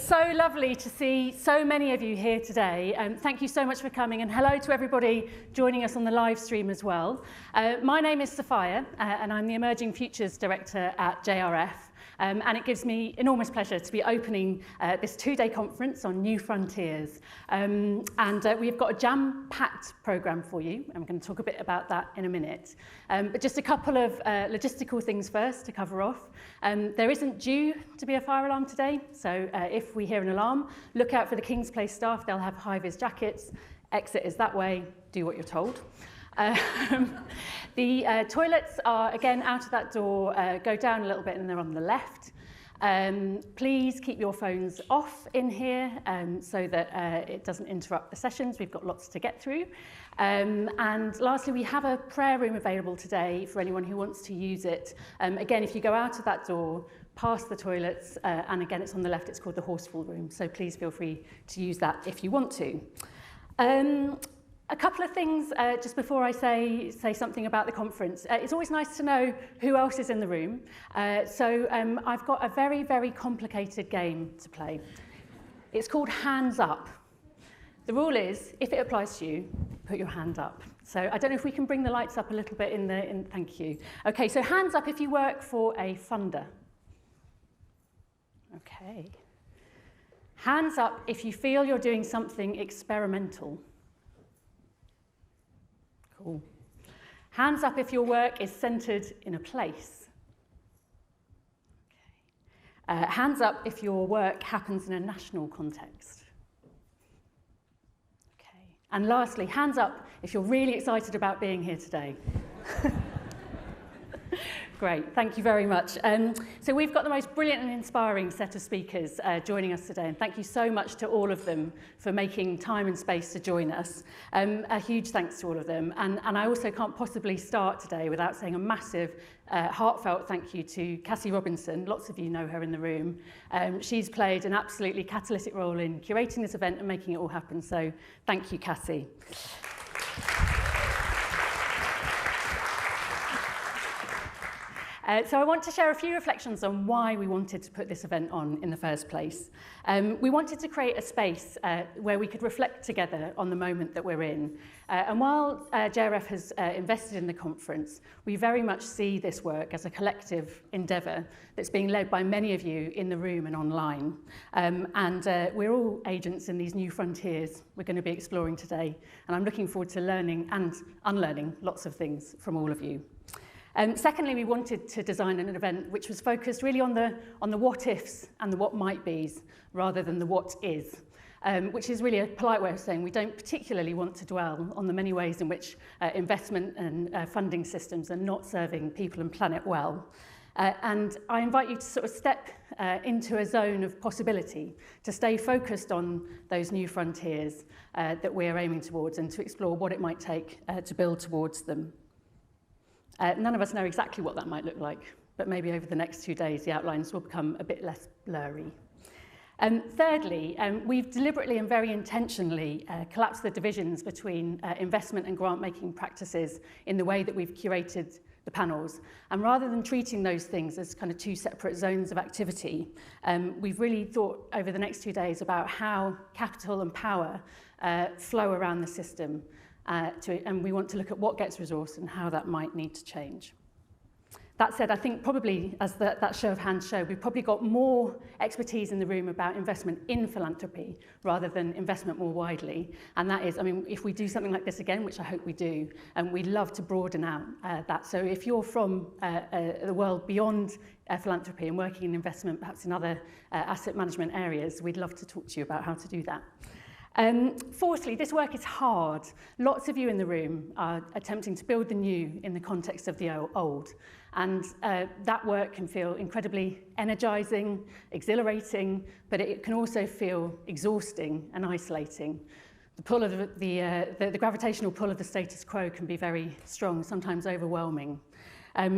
so lovely to see so many of you here today. Thank you so much for coming, and hello to everybody joining us on the live stream as well. My name is Sophia, and I'm the Emerging Futures Director at JRF. And it gives me enormous pleasure to be opening this two-day conference on new frontiers. We've got a jam-packed programme for you. I'm going to talk a bit about that in a minute. But just a couple of logistical things first to cover off. There isn't due to be a fire alarm today, so if we hear an alarm, look out for the King's Place staff. They'll have high-vis jackets. Exit is that way. Do what you're told. The toilets are, again, out of that door, go down a little bit and they're on the left. Please keep your phones off in here so that it doesn't interrupt the sessions. We've got lots to get through. And lastly, we have a prayer room available today for anyone who wants to use it. Again, if you go out of that door, past the toilets, and again, it's on the left, it's called the Horseful Room. So please feel free to use that if you want to. A couple of things just before I say something about the conference. It's always nice to know who else is in the room. So I've got a very, very complicated game to play. It's called Hands Up. The rule is, if it applies to you, put your hand up. So I don't know if we can bring the lights up a little bit thank you. Okay, so hands up if you work for a funder. Okay. Hands up if you feel you're doing something experimental. Cool. Hands up if your work is centred in a place. Okay. Hands up if your work happens in a national context. Okay. And lastly, hands up if you're really excited about being here today. Great, thank you very much. So we've got the most brilliant and inspiring set of speakers joining us today, and thank you so much to all of them for making time and space to join us. A huge thanks to all of them, and I also can't possibly start today without saying a massive, heartfelt thank you to Cassie Robinson. Lots of you know her in the room. She's played an absolutely catalytic role in curating this event and making it all happen, so thank you, Cassie. So I want to share a few reflections on why we wanted to put this event on in the first place. We wanted to create a space where we could reflect together on the moment that we're in. And while JRF has invested in the conference, we very much see this work as a collective endeavour that's being led by many of you in the room and online. We're all agents in these new frontiers we're going to be exploring today. And I'm looking forward to learning and unlearning lots of things from all of you. Secondly, we wanted to design an event which was focused really on the what ifs and the what might be's rather than the what is, which is really a polite way of saying we don't particularly want to dwell on the many ways in which investment and funding systems are not serving people and planet well. And I invite you to sort of step into a zone of possibility, to stay focused on those new frontiers that we are aiming towards and to explore what it might take to build towards them. None of us know exactly what that might look like, but maybe over the next 2 days the outlines will become a bit less blurry. Thirdly, we've deliberately and very intentionally collapsed the divisions between investment and grant-making practices in the way that we've curated the panels. And rather than treating those things as kind of two separate zones of activity, we've really thought over the next 2 days about how capital and power flow around the system. And we want to look at what gets resourced and how that might need to change. That said, I think probably, as that show of hands showed, we've probably got more expertise in the room about investment in philanthropy rather than investment more widely. And that is, I mean, if we do something like this again, which I hope we do, we'd love to broaden out that. So if you're from the world beyond philanthropy and working in investment, perhaps in other asset management areas, we'd love to talk to you about how to do that. Fourthly, this work is hard. Lots of you in the room are attempting to build the new in the context of the old. And that work can feel incredibly energizing, exhilarating, but it can also feel exhausting and isolating. The pull of the gravitational pull of the status quo can be very strong, sometimes overwhelming.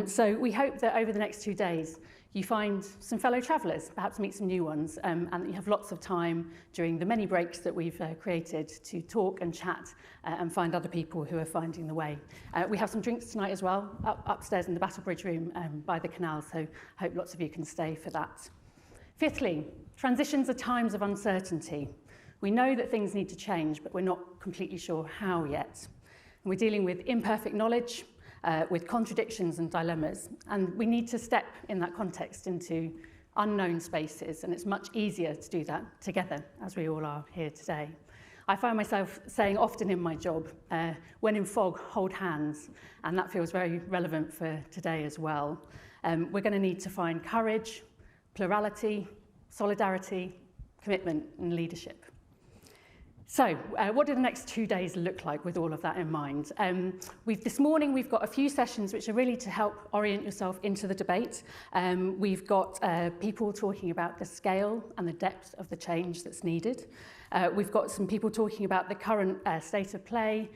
So we hope that over the next 2 days, you find some fellow travellers, perhaps meet some new ones, and that you have lots of time during the many breaks that we've created to talk and chat and find other people who are finding the way. We have some drinks tonight as well, upstairs in the Battlebridge room by the canal, so I hope lots of you can stay for that. Fifthly, transitions are times of uncertainty. We know that things need to change, but we're not completely sure how yet. And we're dealing with imperfect knowledge, with contradictions and dilemmas, and we need to step in that context into unknown spaces, and it's much easier to do that together, as we all are here today. I find myself saying often in my job, when in fog, hold hands, and that feels very relevant for today as well. We're going to need to find courage, plurality, solidarity, commitment, and leadership. So, what do the next 2 days look like with all of that in mind? This morning we've got a few sessions which are really to help orient yourself into the debate. We've got people talking about the scale and the depth of the change that's needed. We've got some people talking about the current state of play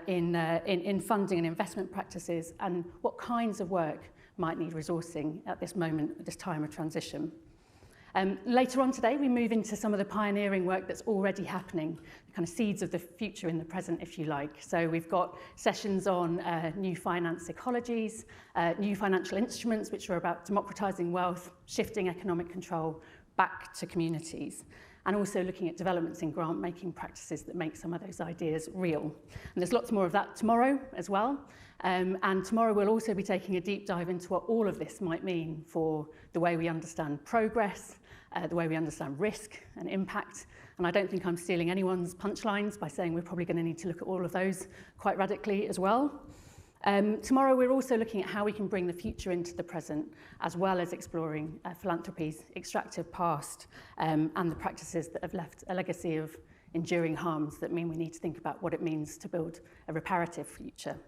in funding and investment practices and what kinds of work might need resourcing at this moment, at this time of transition. Later on today, we move into some of the pioneering work that's already happening, the kind of seeds of the future in the present, if you like. So we've got sessions on new finance ecologies, new financial instruments, which are about democratizing wealth, shifting economic control back to communities, and also looking at developments in grant-making practices that make some of those ideas real. And there's lots more of that tomorrow as well. And tomorrow we'll also be taking a deep dive into what all of this might mean for the way we understand progress, the way we understand risk and impact. And I don't think I'm stealing anyone's punchlines by saying we're probably going to need to look at all of those quite radically as well. Tomorrow we're also looking at how we can bring the future into the present, as well as exploring philanthropy's extractive past and the practices that have left a legacy of enduring harms that mean we need to think about what it means to build a reparative future.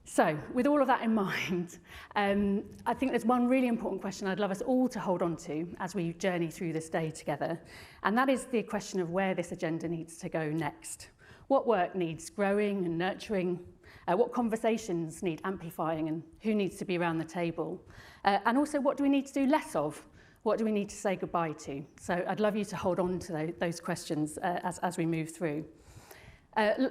So, with all of that in mind, I think there's one really important question I'd love us all to hold on to as we journey through this day together, and that is the question of where this agenda needs to go next. What work needs growing and nurturing? What conversations need amplifying, and who needs to be around the table? And also, what do we need to do less of? What do we need to say goodbye to? So I'd love you to hold on to those questions as we move through.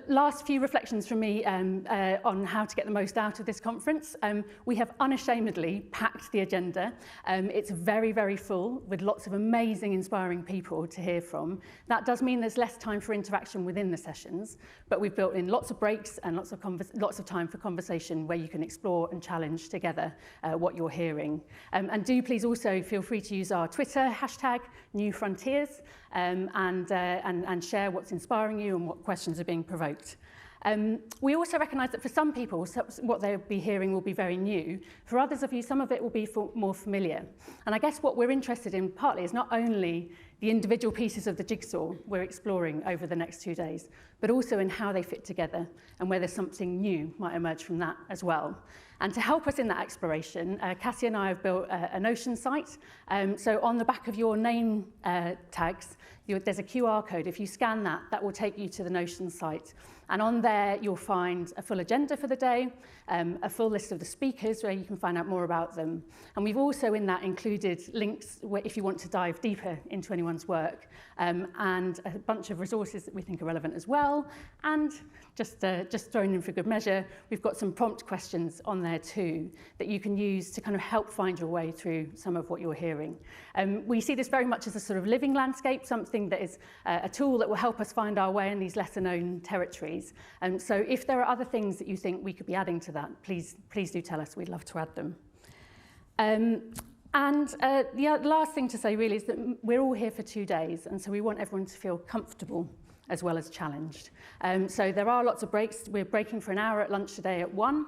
Last few reflections from me on how to get the most out of this conference. We have unashamedly packed the agenda. It's very, very full with lots of amazing, inspiring people to hear from. That does mean there's less time for interaction within the sessions, but we've built in lots of breaks and lots of time for conversation where you can explore and challenge together what you're hearing. And do please also feel free to use our Twitter hashtag #NewFrontiers and share what's inspiring you and what questions are being provoked. We also recognise that for some people, what they'll be hearing will be very new. For others of you, some of it will be more familiar. And I guess what we're interested in partly is not only the individual pieces of the jigsaw we're exploring over the next 2 days, but also in how they fit together and whether something new might emerge from that as well. And to help us in that exploration, Cassie and I have built a Notion site. So on the back of your name tags, there's a QR code. If you scan that, that will take you to the Notion site. And on there, you'll find a full agenda for the day, a full list of the speakers where you can find out more about them. And we've also in that included links where if you want to dive deeper into anyone's work, and a bunch of resources that we think are relevant as well. And just throwing in for good measure, we've got some prompt questions on there too that you can use to kind of help find your way through some of what you're hearing. We see this very much as a sort of living landscape, something that is a tool that will help us find our way in these lesser known territories. So if there are other things that you think we could be adding to that, please do tell us. We'd love to add them. And the last thing to say really is that we're all here for 2 days, and so we want everyone to feel comfortable as well as challenged. So there are lots of breaks. We're breaking for an hour at lunch today at 1.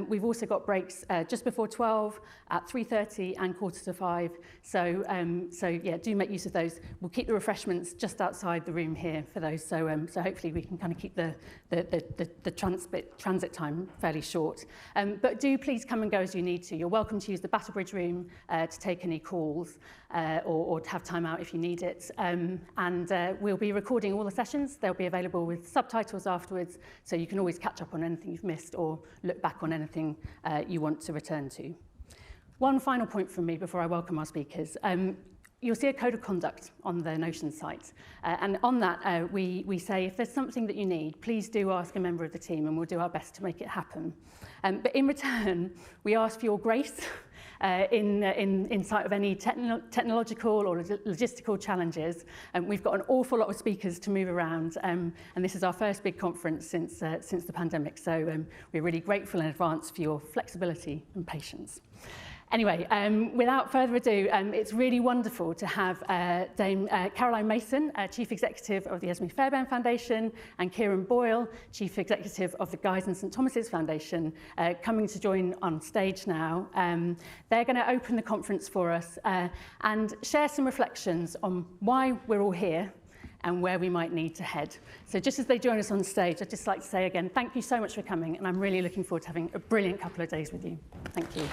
We've also got breaks just before 12, at 3:30 and 4:45. So yeah, do make use of those. We'll keep the refreshments just outside the room here for those. So hopefully we can kind of keep the transit time fairly short. But do please come and go as you need to. You're welcome to use the Battlebridge room to take any calls or to have time out if you need it. And we'll be recording all the sessions. They'll be available with subtitles afterwards, so you can always catch up on anything you've missed or look back on anything you want to return to. One final point from me before I welcome our speakers. You'll see a code of conduct on the Notion site. And on that, we say if there's something that you need, please do ask a member of the team and we'll do our best to make it happen. But in return, we ask for your grace in sight of any technological or logistical challenges. We've got an awful lot of speakers to move around, and this is our first big conference since the pandemic, so we're really grateful in advance for your flexibility and patience. Anyway, without further ado, it's really wonderful to have Dame Caroline Mason, Chief Executive of the Esme Fairbairn Foundation, and Kieran Boyle, Chief Executive of the Guy's and St Thomas's Foundation, coming to join on stage now. They're going to open the conference for us and share some reflections on why we're all here and where we might need to head. So just as they join us on stage, I'd just like to say again, thank you so much for coming, and I'm really looking forward to having a brilliant couple of days with you. Thank you.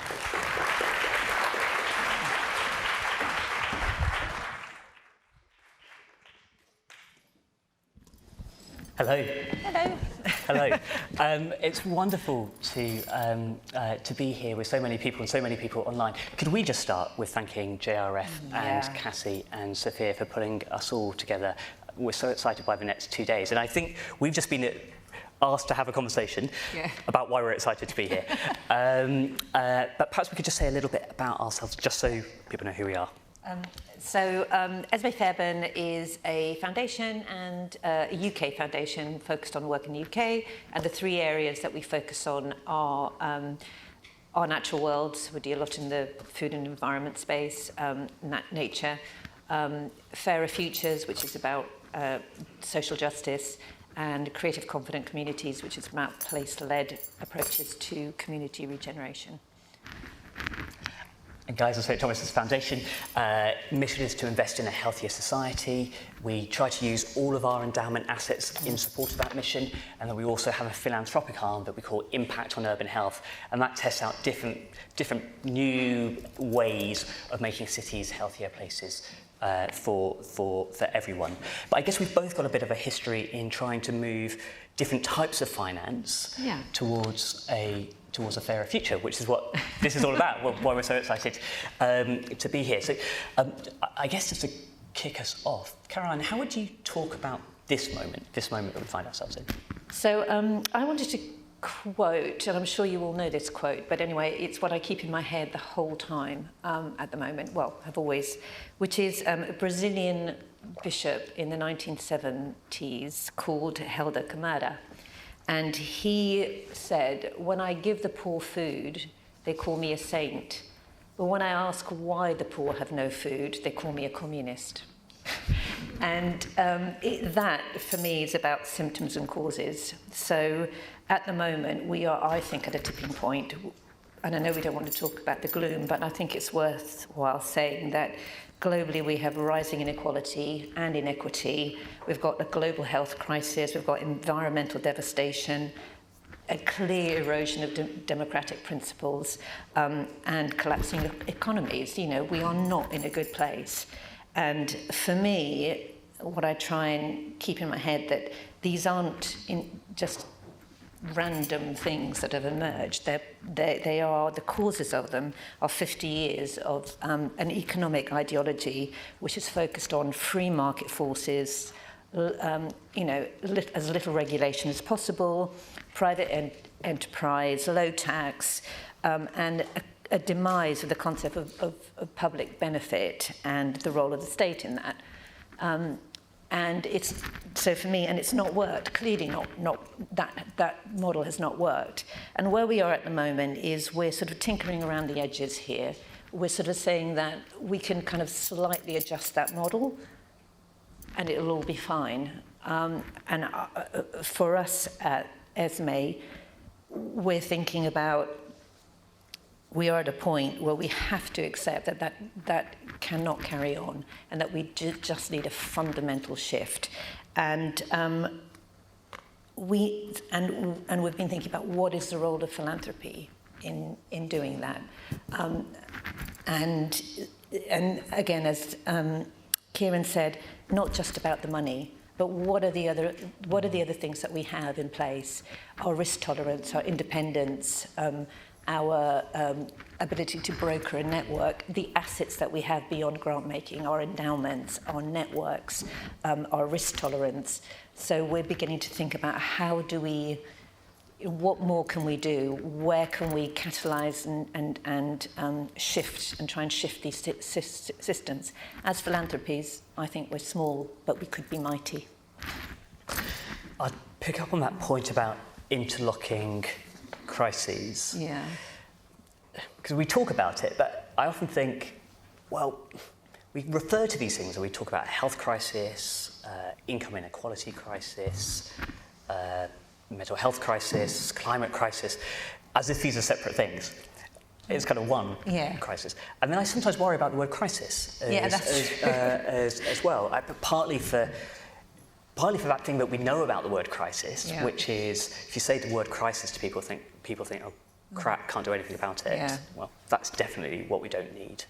Hello. Hello. Hello. It's wonderful to be here with so many people and so many people online. Could we just start with thanking JRF and Cassie and Sophia for putting us all together? We're so excited by the next 2 days, and I think we've just been asked to have a conversation about why we're excited to be here. But perhaps we could just say a little bit about ourselves, just so people know who we are. Esme Fairbairn is a foundation and a UK foundation focused on work in the UK, and the three areas that we focus on are our natural worlds. We do a lot in the food and environment space, nature, fairer futures, which is about social justice, and creative confident communities, which is about place-led approaches to community regeneration. And Guy's and St Thomas's Foundation mission is to invest in a healthier society. We try to use all of our endowment assets in support of that mission, and then we also have a philanthropic arm that we call Impact on Urban Health, and that tests out different new ways of making cities healthier places for everyone. But I guess we've both got a bit of a history in trying to move different types of finance towards a fairer future, which is what this is all about, why we're so excited to be here. So I guess just to kick us off, Caroline, how would you talk about this moment that we find ourselves in? So I wanted to quote, and I'm sure you all know this quote, but anyway, it's what I keep in my head the whole time at the moment, well, have always, which is a Brazilian bishop in the 1970s called Helder Camara. And he said, when I give the poor food, they call me a saint. But when I ask why the poor have no food, they call me a communist. And that, for me, is about symptoms and causes. So at the moment, we are, I think, at a tipping point. And I know we don't want to talk about the gloom, but I think it's worthwhile saying that globally we have rising inequality and inequity. We've got a global health crisis, we've got environmental devastation, a clear erosion of democratic principles, and collapsing economies. You know, we are not in a good place. And for me, what I try and keep in my head that these aren't just random things that have emerged. They are, the causes of them are 50 years of an economic ideology which is focused on free market forces, as little regulation as possible, private enterprise, low tax, and a demise of the concept of public benefit and the role of the state in that. And it's, so for me, and it's not worked, clearly not that model has not worked. And where we are at the moment is we're sort of tinkering around the edges here. We're sort of saying that we can kind of slightly adjust that model and it'll all be fine. And for us at Esme, we're thinking about, we are at a point where we have to accept that cannot carry on, and that we just need a fundamental shift. And we've been thinking about what is the role of philanthropy in doing that. And again, as Kieran said, not just about the money, but what are the other things that we have in place? Our risk tolerance, our independence, our ability to broker and network, the assets that we have beyond grant making, our endowments, our networks, our risk tolerance. So we're beginning to think about how do we what more can we do? Where can we catalyse and shift and try and shift these systems? As philanthropies, I think we're small, but we could be mighty. I'd pick up on that point about interlocking crises. Yeah. Because we talk about it, but I often think, well, we refer to these things and we talk about health crisis, income inequality crisis, mental health crisis, climate crisis, as if these are separate things. It's kind of one crisis. And then I sometimes worry about the word crisis as well. Partly for that thing that we know about the word crisis, which is, if you say the word crisis to people think, oh, crap, can't do anything about it. Yeah. Well, that's definitely what we don't need.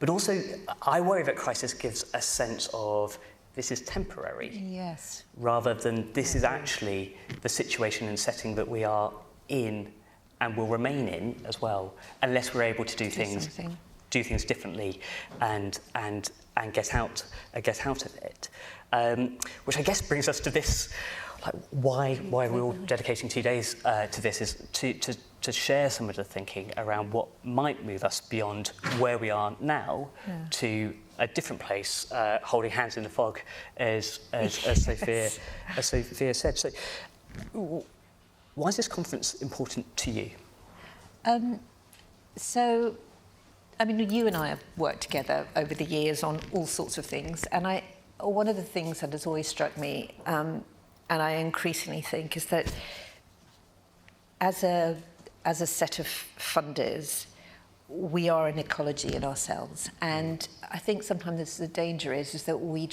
But also, I worry that crisis gives a sense of this is temporary. Yes. Rather than this is actually the situation and setting that we are in and will remain in as well, unless we're able to do things differently and get out of it. Which I guess brings us to this, like why we're all dedicating 2 days to this is to share some of the thinking around what might move us beyond where we are now to a different place, holding hands in the fog, as Sophia said. So, why is this conference important to you? So, I mean, you and I have worked together over the years on all sorts of things, and one of the things that has always struck me, and I increasingly think, is that as a set of funders, we are an ecology in ourselves, and I think sometimes the danger is that we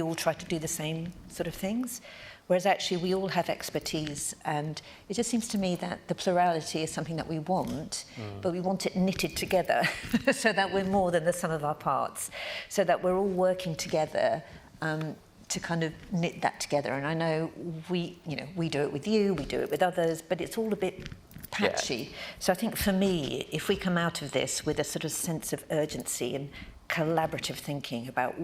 all try to do the same sort of things, whereas actually we all have expertise, and it just seems to me that the plurality is something that we want, but we want it knitted together so that we're more than the sum of our parts, so that we're all working together to kind of knit that together. And I know we do it with you, we do it with others, but it's all a bit patchy. Yeah. So I think for me, if we come out of this with a sort of sense of urgency and collaborative thinking about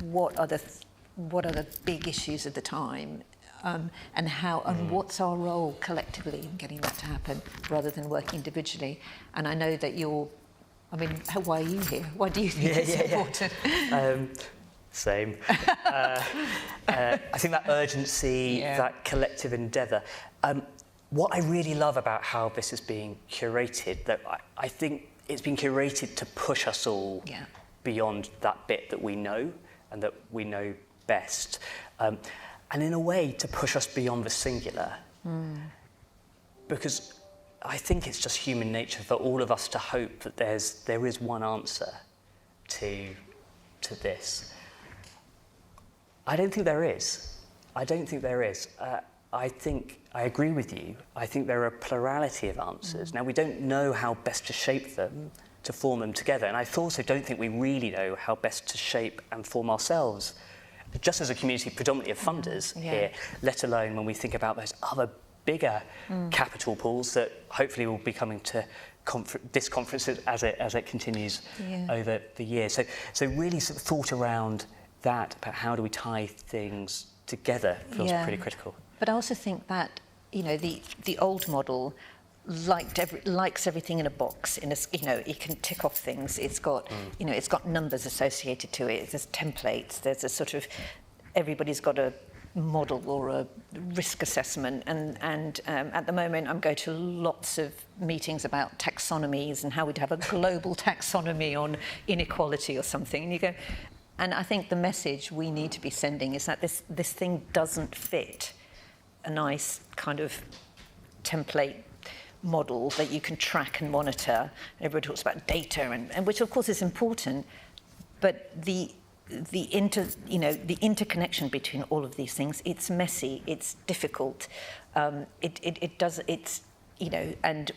what are the big issues of the time, and how and what's our role collectively in getting that to happen, rather than working individually. And I know that why are you here? Why do you think it's important? Same. I think that urgency, that collective endeavour. What I really love about how this is being curated, that I think it's been curated to push us all beyond that bit that we know and that we know best. And in a way, to push us beyond the singular. Because I think it's just human nature for all of us to hope that there is one answer to this. I don't think there is. I think I agree with you. I think there are a plurality of answers. Now, we don't know how best to shape them, to form them together. And I also don't think we really know how best to shape and form ourselves, just as a community predominantly of funders here, let alone when we think about those other bigger capital pools that hopefully will be coming to this conference as it continues over the year. So really sort of thought around that, about how do we tie things together, feels pretty critical. But I also think that, the old model likes everything in a box. It can tick off things. It's got, it's got numbers associated to it. There's templates. There's a sort of, everybody's got a model or a risk assessment. And at the moment, I'm going to lots of meetings about taxonomies and how we'd have a global taxonomy on inequality or something. And you go, and I think the message we need to be sending is that this thing doesn't fit a nice kind of template model that you can track and monitor. Everybody talks about data, and which of course is important, but the interconnection between all of these things, it's messy, it's difficult. And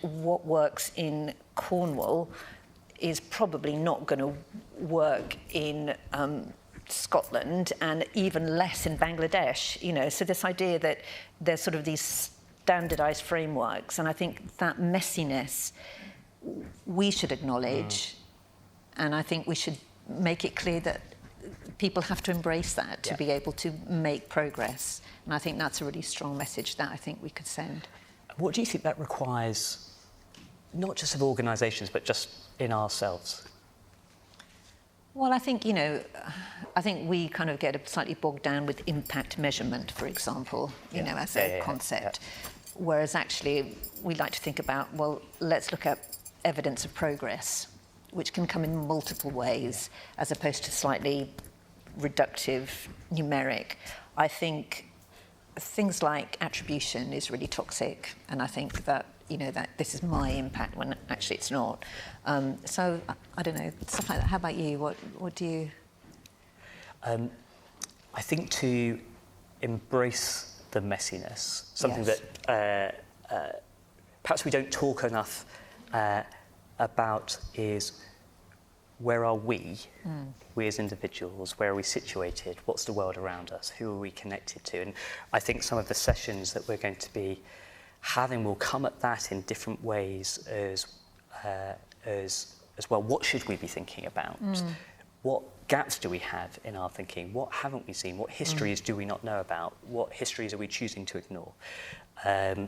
what works in Cornwall is probably not going to work in Scotland, and even less in Bangladesh. So this idea that there's sort of these standardized frameworks, and I think that messiness we should acknowledge, and I think we should make it clear that people have to embrace that to be able to make progress. And I think that's a really strong message that I think we could send. What do you think that requires, not just of organisations, but just in ourselves? Well, I think, I think we kind of get slightly bogged down with impact measurement, for example, as a concept. Whereas actually we like to think about, well, let's look at evidence of progress, which can come in multiple ways, as opposed to slightly reductive, numeric. I think things like attribution is really toxic, and I think that, that this is my impact when actually it's not. So, I don't know, stuff like that. How about you? What do you... I think to embrace the messiness, something that perhaps we don't talk enough about, is where are we as individuals, where are we situated, what's the world around us, who are we connected to? And I think some of the sessions that we're going to be having will come at that in different ways as well. What should we be thinking about? What gaps do we have in our thinking? What haven't we seen? What histories do we not know about? What histories are we choosing to ignore? I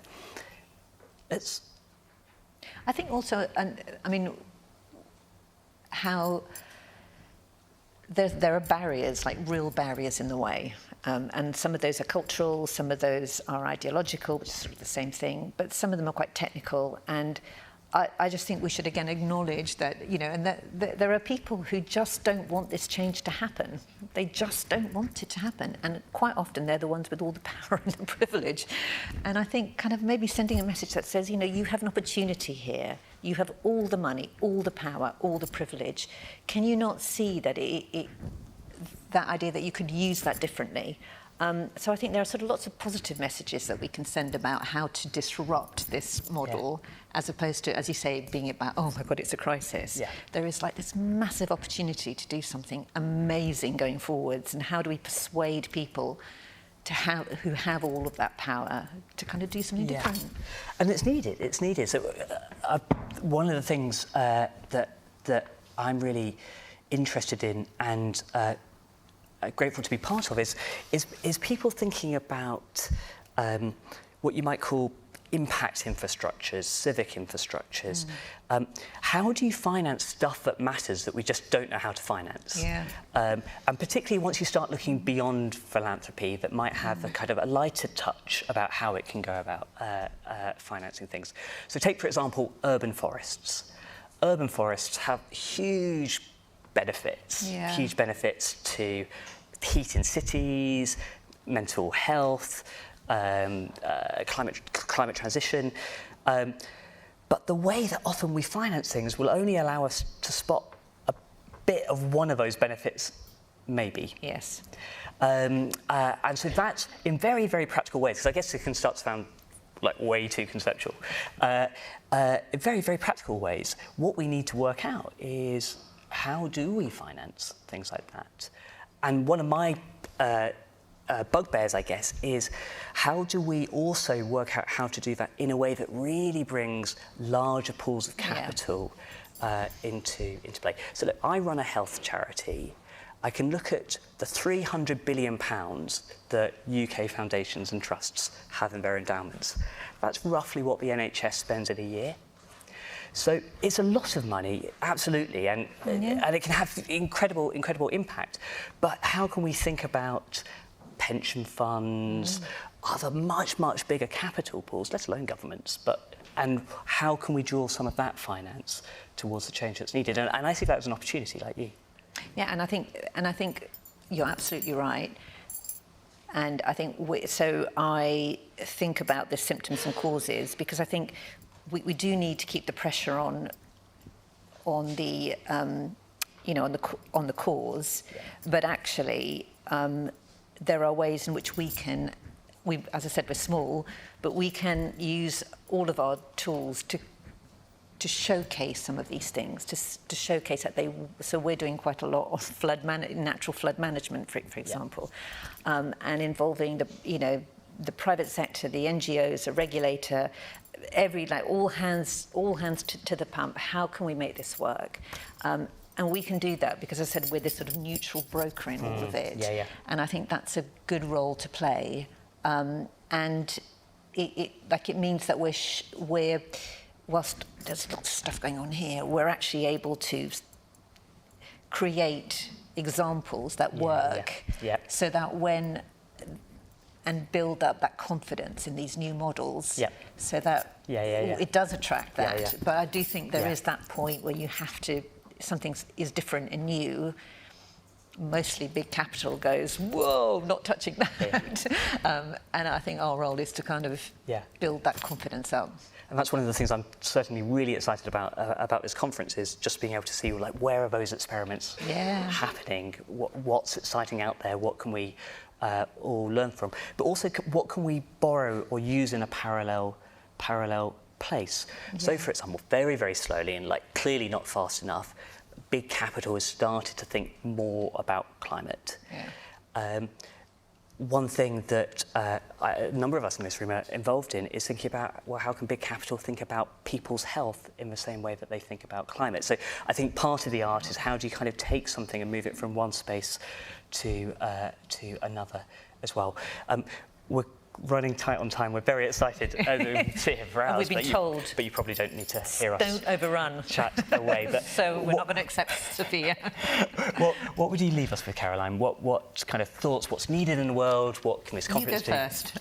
think also, how there are barriers, like real barriers in the way. And some of those are cultural, some of those are ideological, which is sort of the same thing, but some of them are quite technical. And I just think we should again acknowledge that, and that there are people who just don't want this change to happen. They just don't want it to happen. And quite often they're the ones with all the power and the privilege. And I think kind of maybe sending a message that says, you have an opportunity here. You have all the money, all the power, all the privilege. Can you not see that that idea that you could use that differently? So I think there are sort of lots of positive messages that we can send about how to disrupt this model, as opposed to, as you say, being about, oh my God, it's a crisis. There is like this massive opportunity to do something amazing going forwards, and how do we persuade people who have all of that power to kind of do something different? And it's needed. So one of the things that I'm really interested in and grateful to be part of is people thinking about what you might call impact infrastructures, civic infrastructures. How do you finance stuff that matters that we just don't know how to finance? And particularly once you start looking beyond philanthropy, that might have a kind of a lighter touch about how it can go about financing things. So take, for example, urban forests. Urban forests have huge benefits to heat in cities, mental health, climate transition. But the way that often we finance things will only allow us to spot a bit of one of those benefits, maybe. And so that's in very, very practical ways, because I guess it can start to sound like way too conceptual. In very, very practical ways, what we need to work out is, how do we finance things like that? And one of my bugbears, I guess, is how do we also work out how to do that in a way that really brings larger pools of capital into play? So look, I run a health charity. I can look at the £300 billion that UK foundations and trusts have in their endowments. That's roughly what the NHS spends in a year. So it's a lot of money, absolutely, and it can have incredible impact. But how can we think about pension funds, other much bigger capital pools, let alone governments, and how can we draw some of that finance towards the change that's needed? And I see that as an opportunity, like you. Yeah, and I think you're absolutely right. And I think I think about the symptoms and causes, because I think we do need to keep the pressure on the cause, but actually there are ways in which we, as I said, we're small, but we can use all of our tools to showcase some of these things, to showcase that so we're doing quite a lot of natural flood management, for example, and involving the private sector, the NGOs, a regulator, all hands to the pump. How can we make this work? And we can do that because, as I said, we're this sort of neutral broker in all of it. And I think that's a good role to play. And it means that we're whilst there's lots of stuff going on here, we're actually able to create examples that work, so that and build up that confidence in these new models, so that it does attract that. But I do think there is that point where you have to, something is different and new. Mostly big capital goes, whoa, not touching that. And I think our role is to kind of build that confidence up. And that's one of the things I'm certainly really excited about this conference, is just being able to see, like, where are those experiments happening? What's exciting out there? What can we all learn from? But also, what can we borrow or use in a parallel place? So, for example, very, very slowly and, like, clearly not fast enough, big capital has started to think more about climate. One thing that a number of us in this room are involved in is thinking about, well, how can big capital think about people's health in the same way that they think about climate? So I think part of the art is, how do you kind of take something and move it from one space to another as well. We're running tight on time. We're very excited to sit here for hours. We've been told. But you probably don't need to hear us. Don't overrun. Chat away. But so we're not going to accept Sophia. What would you leave us with, Caroline? What kind of thoughts? What's needed in the world? What can this conference do? You go first.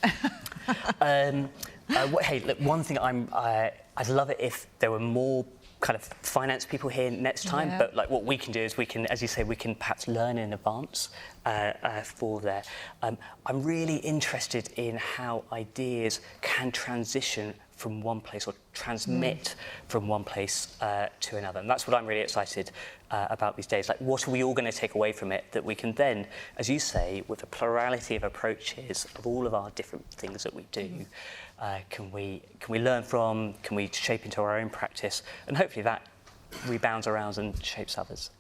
Hey, look, one thing I'd love it if there were more kind of finance people here next time, but like what we can do is we can, as you say, we can perhaps learn in advance for there. I'm really interested in how ideas can transition from one place, or transmit from one place to another. And that's what I'm really excited about these days. Like, what are we all going to take away from it that we can then, as you say, with a plurality of approaches of all of our different things that we do, can we learn from, can we shape into our own practice, and hopefully that rebounds around and shapes others.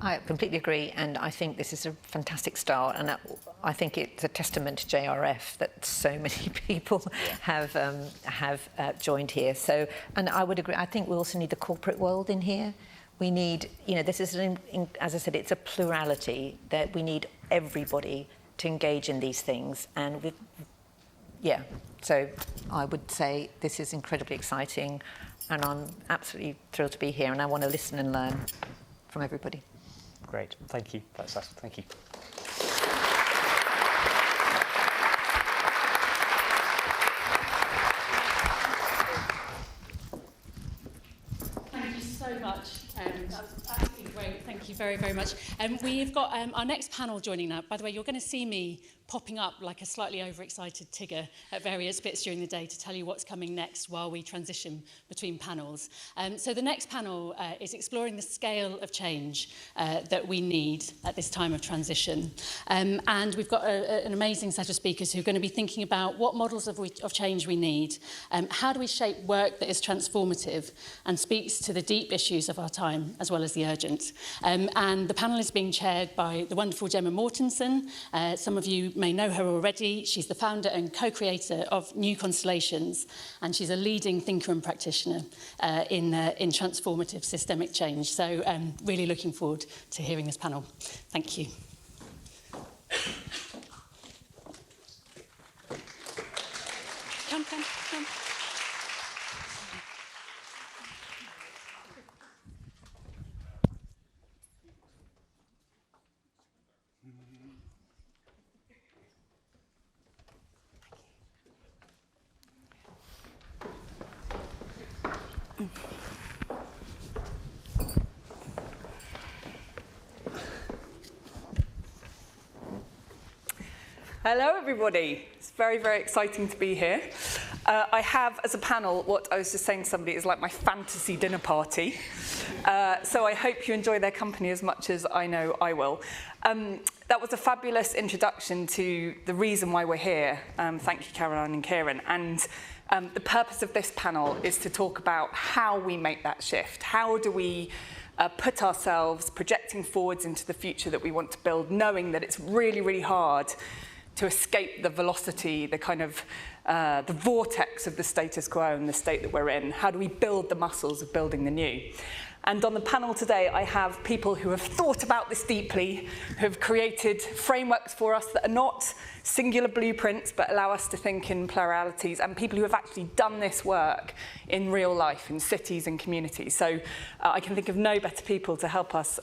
I completely agree, and I think this is a fantastic start, and I think it's a testament to JRF that so many people have joined here. So, and I would agree. I think we also need the corporate world in here. We need, this is as I said, it's a plurality, that we need everybody to engage in these things, and so I would say this is incredibly exciting, and I'm absolutely thrilled to be here, and I want to listen and learn from everybody. Great, thank you. That's us. Thank you. Thank you so much. That was absolutely great. Thank you very, very much. We've got our next panel joining now. By the way, you're going to see me popping up like a slightly overexcited Tigger at various bits during the day to tell you what's coming next while we transition between panels. So the next panel is exploring the scale of change that we need at this time of transition. And we've got an amazing set of speakers who are going to be thinking about what models of change we need, how do we shape work that is transformative and speaks to the deep issues of our time as well as the urgent. And the panel is being chaired by the wonderful Gemma Mortensen. Some of you may know her already. She's the founder and co-creator of New Constellations, and she's a leading thinker and practitioner in transformative systemic change. So really looking forward to hearing this panel. Thank you. Come. Hello, everybody. It's very, very exciting to be here. I have, as a panel, what I was just saying to somebody is like my fantasy dinner party. So I hope you enjoy their company as much as I know I will. That was a fabulous introduction to the reason why we're here. Thank you, Caroline and Kieran. And the purpose of this panel is to talk about how we make that shift. How do we put ourselves projecting forwards into the future that we want to build, knowing that it's really, really hard to escape the velocity, the kind of the vortex of the status quo and the state that we're in. How do we build the muscles of building the new? And on the panel today, I have people who have thought about this deeply, who have created frameworks for us that are not singular blueprints, but allow us to think in pluralities, and people who have actually done this work in real life, in cities and communities. So I can think of no better people to help us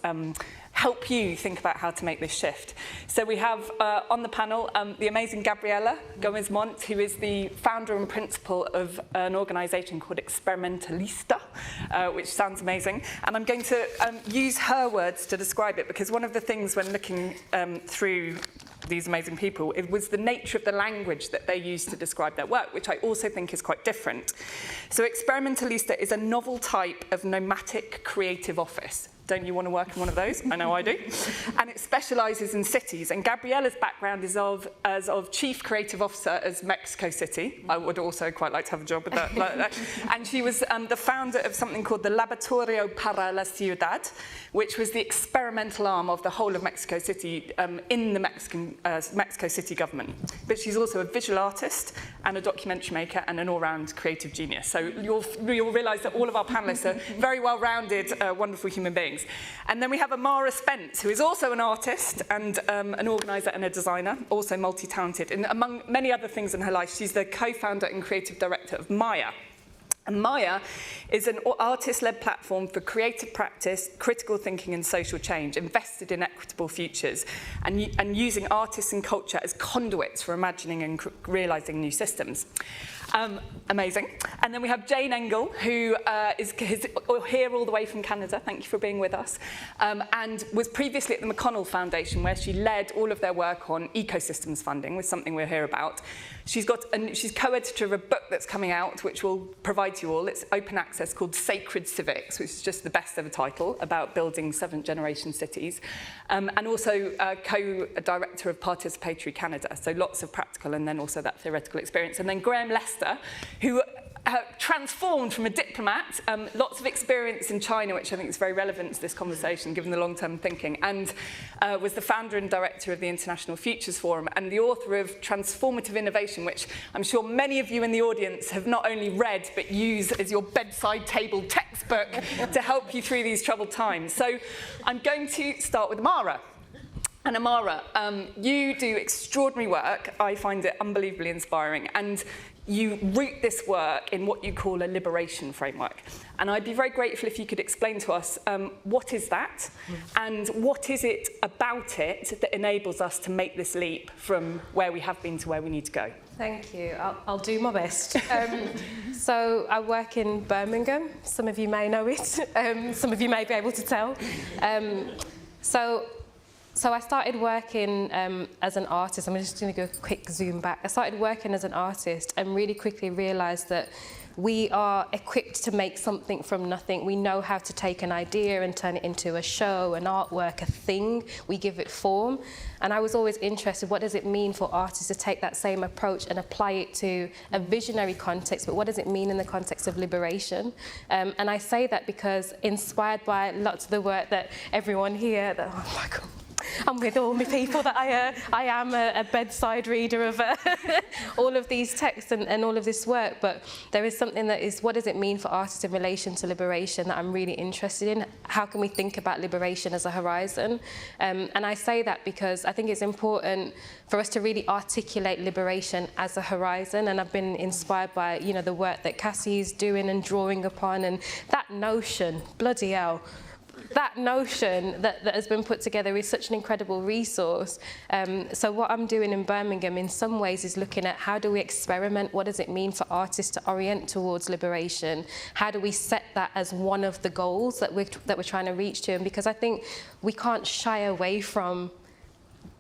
help you think about how to make this shift. So we have on the panel the amazing Gabriela Gomez-Mont, who is the founder and principal of an organisation called Experimentalista, which sounds amazing. And I'm going to use her words to describe it, because one of the things when looking through these amazing people, it was the nature of the language that they use to describe their work, which I also think is quite different. So Experimentalista is a novel type of nomadic creative office. Don't you want to work in one of those? I know I do. And it specialises in cities. And Gabriela's background is as Chief Creative Officer at Mexico City. I would also quite like to have a job with that. And she was the founder of something called the Laboratorio para la Ciudad, which was the experimental arm of the whole of Mexico City in the Mexico City government. But she's also a visual artist and a documentary maker and an all-round creative genius. So you'll realise that all of our panellists are very well-rounded, wonderful human beings. And then we have Amara Spence, who is also an artist and an organiser and a designer, also multi-talented. And among many other things in her life, she's the co-founder and creative director of Maya. And Maya is an artist-led platform for creative practice, critical thinking and social change, invested in equitable futures, and using artists and culture as conduits for imagining and realising new systems. Amazing. And then we have Jane Engel, who is here all the way from Canada. Thank you for being with us. And was previously at the McConnell Foundation, where she led all of their work on ecosystems funding, with something we'll hear about. She's co-editor of a book that's coming out, which we'll provide to you all. It's open access, called Sacred Civics, which is just the best ever title, about building seventh-generation cities. And also co-director of Participatory Canada, so lots of practical and then also that theoretical experience. And then Graham Lester, who transformed from a diplomat, lots of experience in China, which I think is very relevant to this conversation, given the long-term thinking, and was the founder and director of the International Futures Forum and the author of Transformative Innovation, which I'm sure many of you in the audience have not only read, but use as your bedside table textbook to help you through these troubled times. So I'm going to start with Amara. And Amara, you do extraordinary work. I find it unbelievably inspiring. And you root this work in what you call a liberation framework. And I'd be very grateful if you could explain to us what is that, and what is it about it that enables us to make this leap from where we have been to where we need to go? Thank you. I'll do my best. So I work in Birmingham. Some of you may know it. Some of you may be able to tell. So I started working as an artist. I'm just going to go a quick zoom back. I started working as an artist and really quickly realised that we are equipped to make something from nothing. We know how to take an idea and turn it into a show, an artwork, a thing. We give it form. And I was always interested, what does it mean for artists to take that same approach and apply it to a visionary context, but what does it mean in the context of liberation? And I say that because inspired by lots of the work that everyone here, oh my God, I'm with all my people that I am a bedside reader of all of these texts and all of this work, but there is something that is, what does it mean for artists in relation to liberation, that I'm really interested in? How can we think about liberation as a horizon? And I say that because I think it's important for us to really articulate liberation as a horizon, and I've been inspired by, you know, the work that Cassie's doing and drawing upon, and that notion, bloody hell, that notion that has been put together is such an incredible resource. So what I'm doing in Birmingham in some ways is looking at how do we experiment, what does it mean for artists to orient towards liberation, how do we set that as one of the goals that we're trying to reach to, and because I think we can't shy away from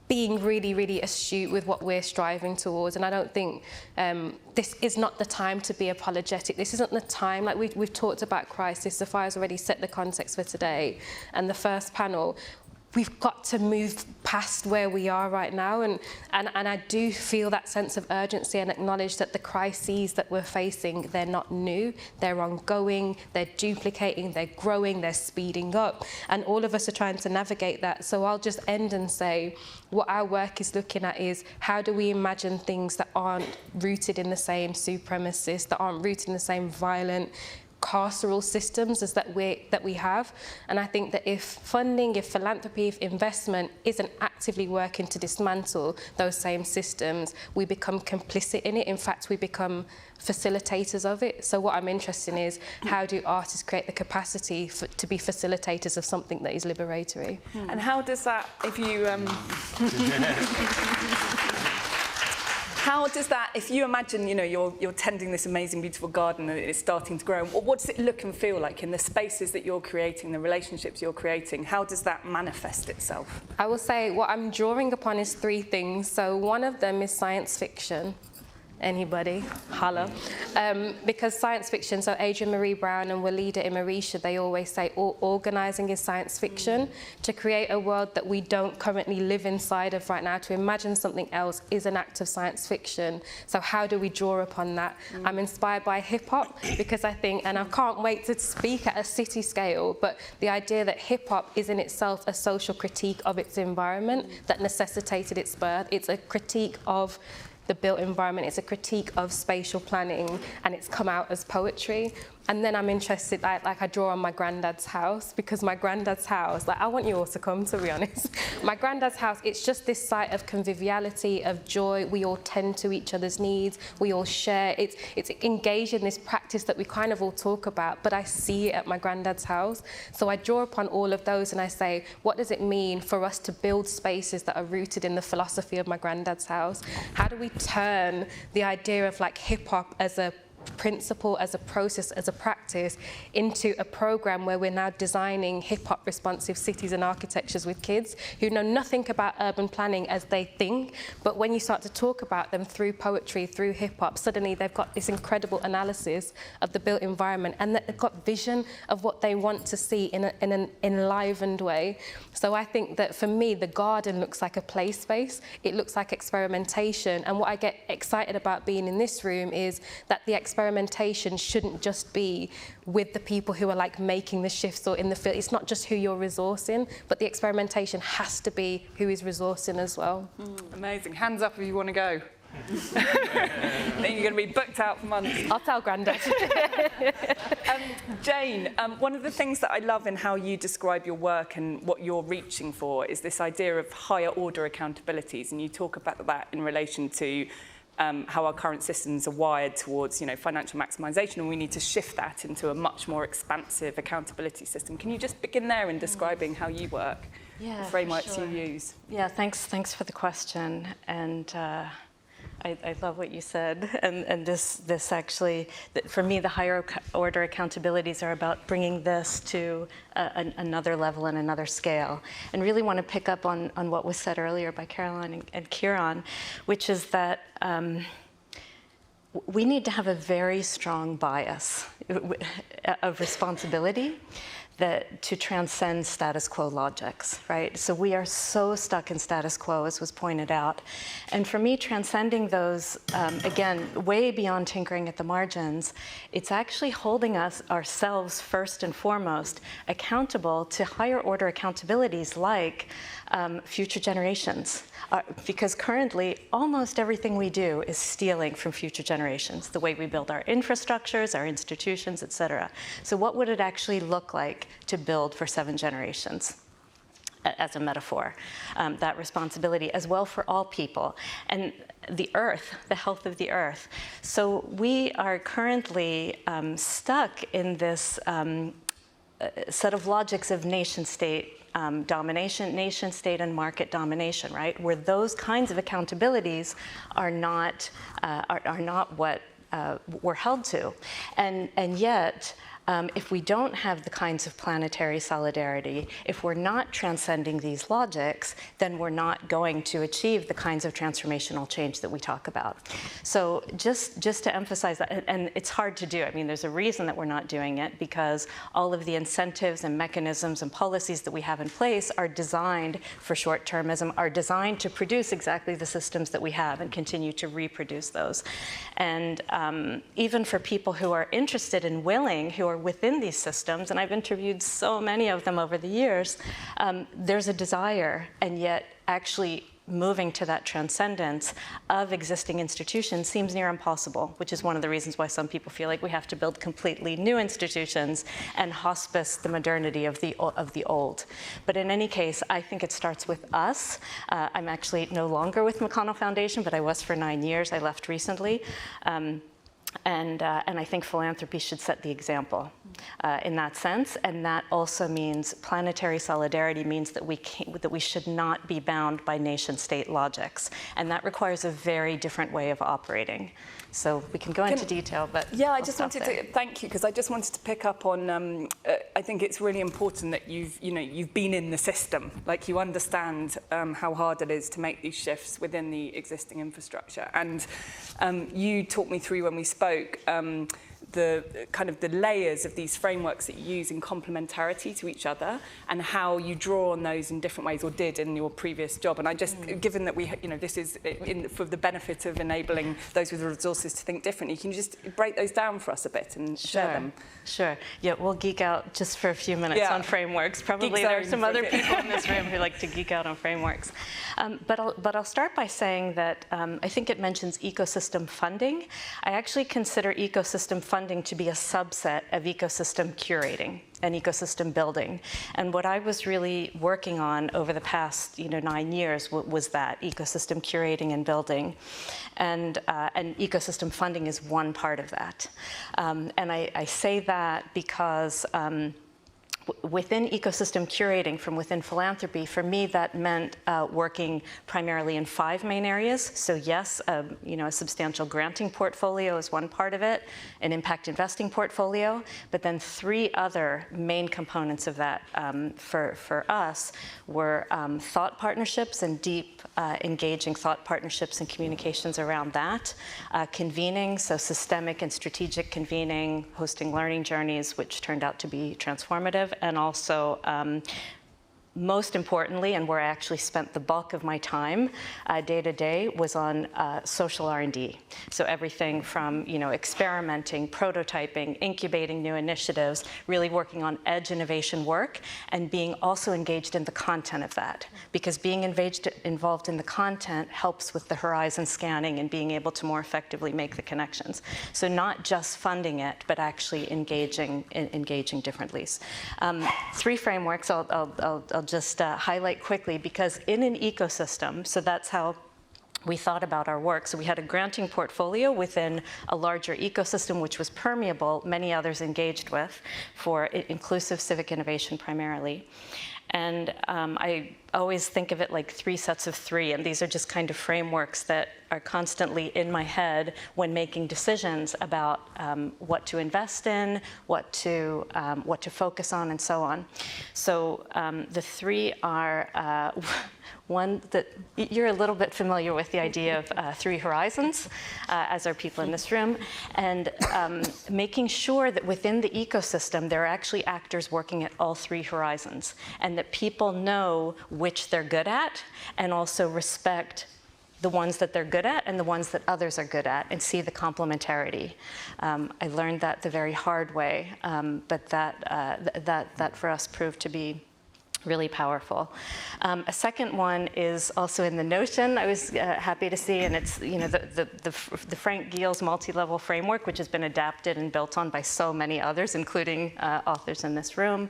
being really, really astute with what we're striving towards. And I don't think this is not the time to be apologetic. This isn't the time, like we've talked about crisis. Sophia's already set the context for today. And the first panel, we've got to move past where we are right now. And I do feel that sense of urgency and acknowledge that the crises that we're facing, they're not new, they're ongoing, they're duplicating, they're growing, they're speeding up. And all of us are trying to navigate that. So I'll just end and say, what our work is looking at is how do we imagine things that aren't rooted in the same supremacists, that aren't rooted in the same violent carceral systems as that we have. And I think that if funding, if philanthropy, if investment isn't actively working to dismantle those same systems, we become complicit in it. In fact, we become facilitators of it. So what I'm interested in is, how do artists create the capacity to be facilitators of something that is liberatory? And how does that, if you... How does that, if you imagine, you know, you're tending this amazing, beautiful garden and it's starting to grow, what does it look and feel like in the spaces that you're creating, the relationships you're creating? How does that manifest itself? I will say what I'm drawing upon is 3 things. So one of them is science fiction. Anybody, holla. Because science fiction, so Adrienne Marie Brown and Walida Imarisha, they always say organising is science fiction. To create a world that we don't currently live inside of right now, to imagine something else, is an act of science fiction. So how do we draw upon that? I'm inspired by hip hop because I think, and I can't wait to speak at a city scale, but the idea that hip hop is in itself a social critique of its environment that necessitated its birth. It's a critique of the built environment, it's a critique of spatial planning, and it's come out as poetry. And then I'm interested, like I draw on my granddad's house, because my granddad's house, like I want you all to come, to be honest. My granddad's house, it's just this site of conviviality, of joy. We all tend to each other's needs. We all share. It's engaged in this practice that we kind of all talk about, but I see it at my granddad's house. So I draw upon all of those and I say, what does it mean for us to build spaces that are rooted in the philosophy of my granddad's house? How do we turn the idea of like hip hop as a principle, as a process, as a practice, into a program where we're now designing hip-hop responsive cities and architectures with kids who know nothing about urban planning as they think, but when you start to talk about them through poetry, through hip-hop, suddenly they've got this incredible analysis of the built environment, and they've got vision of what they want to see in an enlivened way. So I think that for me, the garden looks like a play space. It looks like experimentation, and what I get excited about being in this room is that the experimentation shouldn't just be with the people who are like making the shifts or in the field. It's not just who you're resourcing, but the experimentation has to be who is resourcing as well. Amazing. Hands up if you want to go. Then you're going to be booked out for months. I'll tell Grandad. Jane, one of the things that I love in how you describe your work and what you're reaching for is this idea of higher order accountabilities, and you talk about that in relation to how our current systems are wired towards, financial maximisation, and we need to shift that into a much more expansive accountability system. Can you just begin there in describing how you work, the frameworks you use? Yeah, thanks for the question. And I love what you said. And this actually, for me, the higher order accountabilities are about bringing this to another level and another scale. And really want to pick up on what was said earlier by Caroline and Kieran, which is that we need to have a very strong bias of responsibility to transcend status quo logics, right? So we are so stuck in status quo, as was pointed out. And for me, transcending those, again, way beyond tinkering at the margins, it's actually holding ourselves first and foremost accountable to higher order accountabilities like future generations. Because currently, almost everything we do is stealing from future generations, the way we build our infrastructures, our institutions, et cetera. So what would it actually look like to build for 7 generations? As a metaphor, that responsibility as well for all people. And the earth, the health of the earth. So we are currently stuck in this set of logics of nation-state domination, nation-state and market domination, right? Where those kinds of accountabilities are not what we're held to, and yet. If we don't have the kinds of planetary solidarity, if we're not transcending these logics, then we're not going to achieve the kinds of transformational change that we talk about. So just to emphasize that, and it's hard to do. I mean, there's a reason that we're not doing it, because all of the incentives and mechanisms and policies that we have in place are designed for short-termism, are designed to produce exactly the systems that we have and continue to reproduce those. And even for people who are interested and willing, who are within these systems, and I've interviewed so many of them over the years, there's a desire, and yet actually moving to that transcendence of existing institutions seems near impossible, which is one of the reasons why some people feel like we have to build completely new institutions and hospice the modernity of the old. But in any case, I think it starts with us. I'm actually no longer with McConnell Foundation, but I was for 9 years. I left recently. And I think philanthropy should set the example in that sense. And that also means planetary solidarity means that we should not be bound by nation-state logics. And that requires a very different way of operating. So we can go into detail, but yeah, I just wanted to thank you, because I just wanted to pick up on. I think it's really important that you've been in the system, like you understand how hard it is to make these shifts within the existing infrastructure. And you talked me through when we spoke the kind of the layers of these frameworks that you use in complementarity to each other, and how you draw on those in different ways, or did in your previous job. And I just, given that this is for the benefit of enabling those with the resources to think differently, can you just break those down for us a bit and share them? Sure. Yeah, we'll geek out just for a few minutes on frameworks. Probably there are some other people in this room who like to geek out on frameworks. But I'll start by saying that I think it mentions ecosystem funding. I actually consider ecosystem funding to be a subset of ecosystem curating and ecosystem building. And what I was really working on over the past 9 years was that ecosystem curating and building. And ecosystem funding is one part of that. And I say that because within ecosystem curating from within philanthropy, for me, that meant working primarily in 5 main areas. So yes, a substantial granting portfolio is one part of it, an impact investing portfolio, but then 3 other main components of that for us were thought partnerships and deep engaging thought partnerships and communications around that, convening, so systemic and strategic convening, hosting learning journeys, which turned out to be transformative, and also most importantly, and where I actually spent the bulk of my time day to day, was on social R&D. So everything from experimenting, prototyping, incubating new initiatives, really working on edge innovation work, and being also engaged in the content of that. Because being involved in the content helps with the horizon scanning and being able to more effectively make the connections. So not just funding it, but actually engaging differently. 3 frameworks I'll just highlight quickly, because in an ecosystem, so that's how we thought about our work. So we had a granting portfolio within a larger ecosystem, which was permeable, many others engaged with, for inclusive civic innovation primarily. And I always think of it like 3 sets of 3, and these are just kind of frameworks that are constantly in my head when making decisions about what to invest in, what to focus on, and so on. So the 3 are one that you're a little bit familiar with, the idea of 3 horizons, as are people in this room, and making sure that within the ecosystem there are actually actors working at all 3 horizons, and that people know which they're good at, and also respect the ones that they're good at and the ones that others are good at, and see the complementarity. I learned that the very hard way, but that for us proved to be really powerful. A second one is also in the Notion. I was happy to see, and it's the Frank Giel's multi-level framework, which has been adapted and built on by so many others, including authors in this room.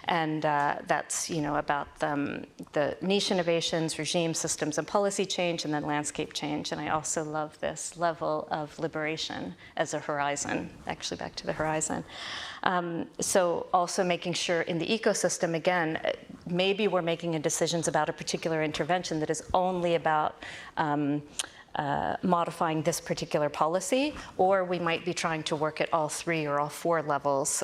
And that's about the niche innovations, regime, systems, and policy change, and then landscape change. And I also love this level of liberation as a horizon. Actually, back to the horizon. So also making sure in the ecosystem, again, maybe we're making decisions about a particular intervention that is only about modifying this particular policy, or we might be trying to work at all 3 or all 4 levels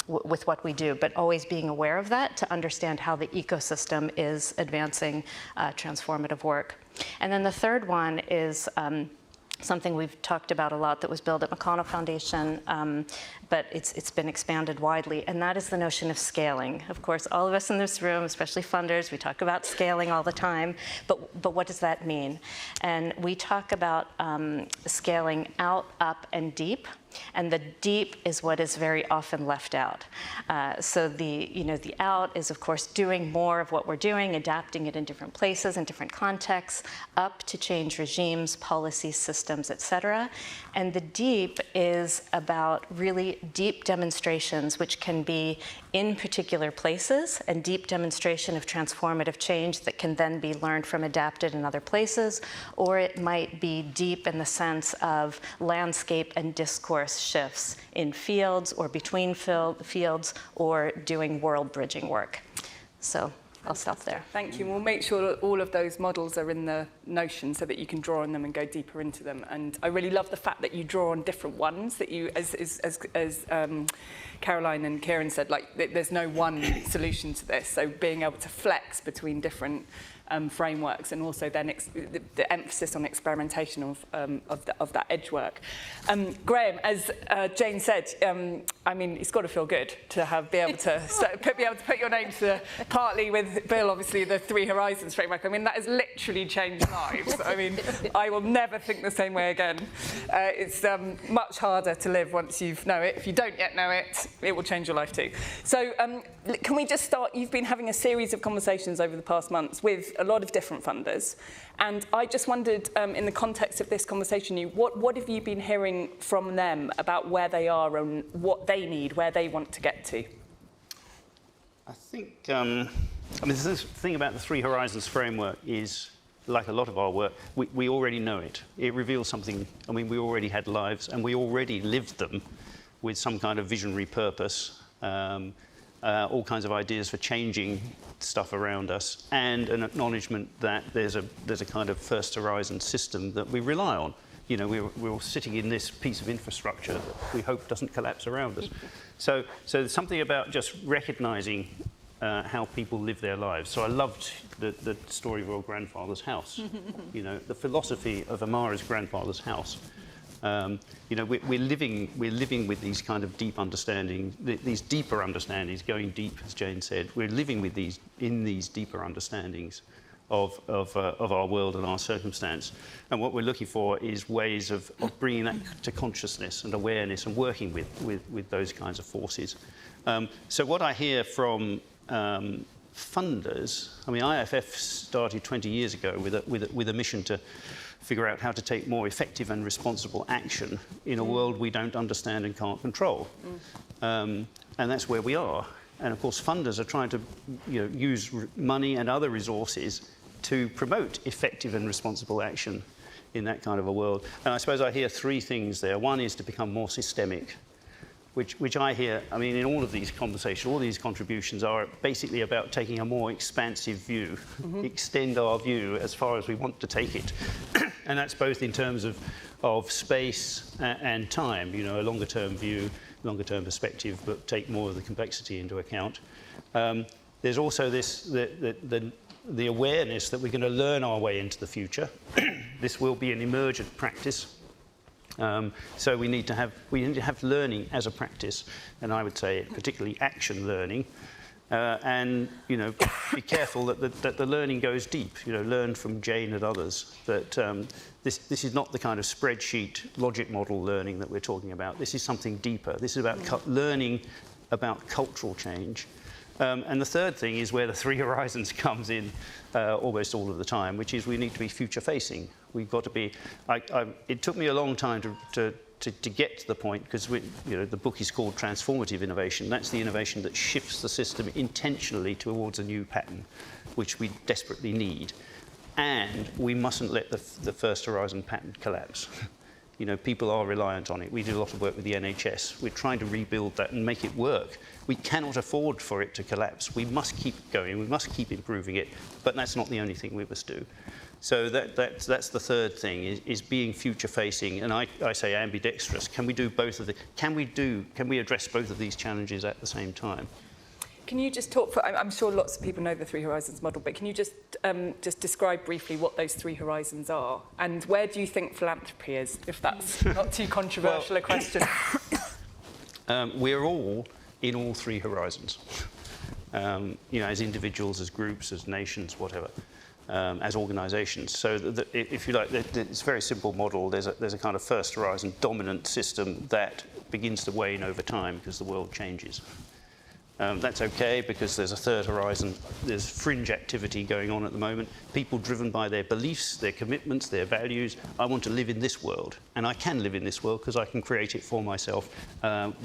with what we do, but always being aware of that to understand how the ecosystem is advancing transformative work. And then the third one is something we've talked about a lot that was built at McConnell Foundation, but it's been expanded widely, and that is the notion of scaling. Of course, all of us in this room, especially funders, we talk about scaling all the time, but what does that mean? And we talk about scaling out, up, and deep. And the deep is what is very often left out. So the out is, of course, doing more of what we're doing, adapting it in different places, in different contexts, up to change regimes, policies, systems, et cetera. And the deep is about really deep demonstrations, which can be in particular places, and deep demonstration of transformative change that can then be learned from, adapted in other places, or it might be deep in the sense of landscape and discourse shifts in fields or between fields, or doing world bridging work. So I'll stop there. Thank you. We'll make sure that all of those models are in the Notion so that you can draw on them and go deeper into them. And I really love the fact that you draw on different ones, that you, as Caroline and Kieran said, like there's no one solution to this. So being able to flex between different frameworks, and also then the emphasis on experimentation of that edge work. Graham, as Jane said, I mean, it's got to feel good to be able to put your name to, partly with Bill, obviously, the Three Horizons framework. I mean, that has literally changed lives. I mean, I will never think the same way again. It's much harder to live once you know it. If you don't yet know it, it will change your life too. So can we just start? You've been having a series of conversations over the past months with a lot of different funders, and I just wondered, in the context of this conversation, what have you been hearing from them about where they are and what they need, where they want to get to? I think, I mean, this thing about the Three Horizons framework is, like a lot of our work, we already know it. It reveals something. I mean, we already had lives, and we already lived them with some kind of visionary purpose. All kinds of ideas for changing stuff around us, and an acknowledgement that there's a kind of first horizon system that we rely on. You know, we're all sitting in this piece of infrastructure that we hope doesn't collapse around us. So there's something about just recognizing how people live their lives. So I loved the story of your grandfather's house. You know, the philosophy of Amara's grandfather's house. You know, we're living with these kind of deep understanding, these deeper understandings, going deep, as Jane said. We're living with these deeper understandings of our world and our circumstance. And what we're looking for is ways of bringing that to consciousness and awareness and working with those kinds of forces. So what I hear from funders, I mean, IFF started 20 years ago with a mission to figure out how to take more effective and responsible action in a world we don't understand and can't control. And that's where we are. And of course, funders are trying to use money and other resources to promote effective and responsible action in that kind of a world. And I suppose I hear three things there. One is to become more systemic, which I hear, I mean, in all of these conversations, all these contributions are basically about taking a more expansive view, extend our view as far as we want to take it. And that's both in terms of space and time, you know, a longer-term view, longer-term perspective, but take more of the complexity into account. There's also the awareness that we're going to learn our way into the future. This will be an emergent practice. So we need to have learning as a practice, and I would say particularly action learning. And be careful that the learning goes deep. Learn from Jane and others that this is not the kind of spreadsheet logic model learning that we're talking about. This is something deeper. This is about learning about cultural change. And the third thing is where the Three Horizons comes in almost all of the time, which is we need to be future-facing. We've got to be. It took me a long time to get to the point, because the book is called Transformative Innovation. That's the innovation that shifts the system intentionally towards a new pattern, which we desperately need. And we mustn't let the first horizon pattern collapse. People are reliant on it. We do a lot of work with the NHS. We're trying to rebuild that and make it work. We cannot afford for it to collapse. We must keep going. We must keep improving it. But that's not the only thing we must do. So that's the third thing, is being future-facing. And I say ambidextrous. Can we do both of the? Can we address both of these challenges at the same time? Can you just talk for? I'm sure lots of people know the Three Horizons model, but can you just describe briefly what those Three Horizons are, and where do you think philanthropy is, if that's not too controversial a question? We're all in all three horizons, as individuals, as groups, as nations, whatever. as organizations. So if you like, it's a very simple model. There's a kind of first horizon dominant system that begins to wane over time because the world changes. That's okay because there's a third horizon. There's fringe activity going on at the moment. People driven by their beliefs, their commitments, their values. I want to live in this world, and I can live in this world because I can create it for myself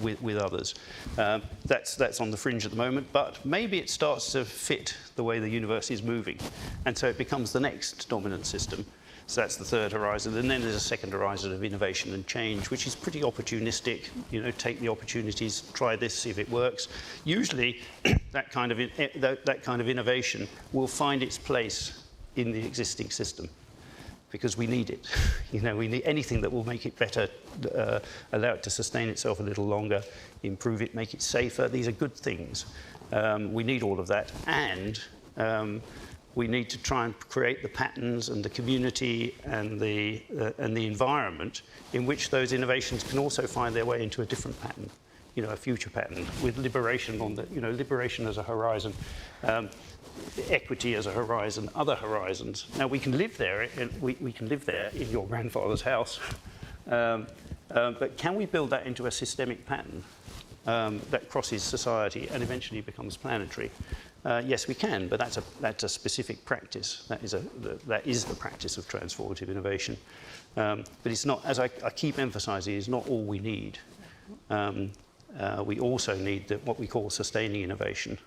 with others. That's on the fringe at the moment, but maybe it starts to fit the way the universe is moving, and so it becomes the next dominant system. So that's the third horizon. And then there's a second horizon of innovation and change, which is pretty opportunistic. You know, take the opportunities, try this, see if it works. Usually, that kind of innovation will find its place in the existing system because we need it. You know, we need anything that will make it better, allow it to sustain itself a little longer, improve it, make it safer. These are good things. We need all of that. And we need to try and create the patterns and the community and the environment in which those innovations can also find their way into a different pattern, you know, a future pattern with liberation on the, you know, liberation as a horizon, equity as a horizon, other horizons. Now we can live there, we can live there in your grandfather's house, but can we build that into a systemic pattern that crosses society and eventually becomes planetary? Yes, we can, but that's a specific practice. That is the practice of transformative innovation. But it's not, as I keep emphasising, it's not all we need. We also need what we call sustaining innovation.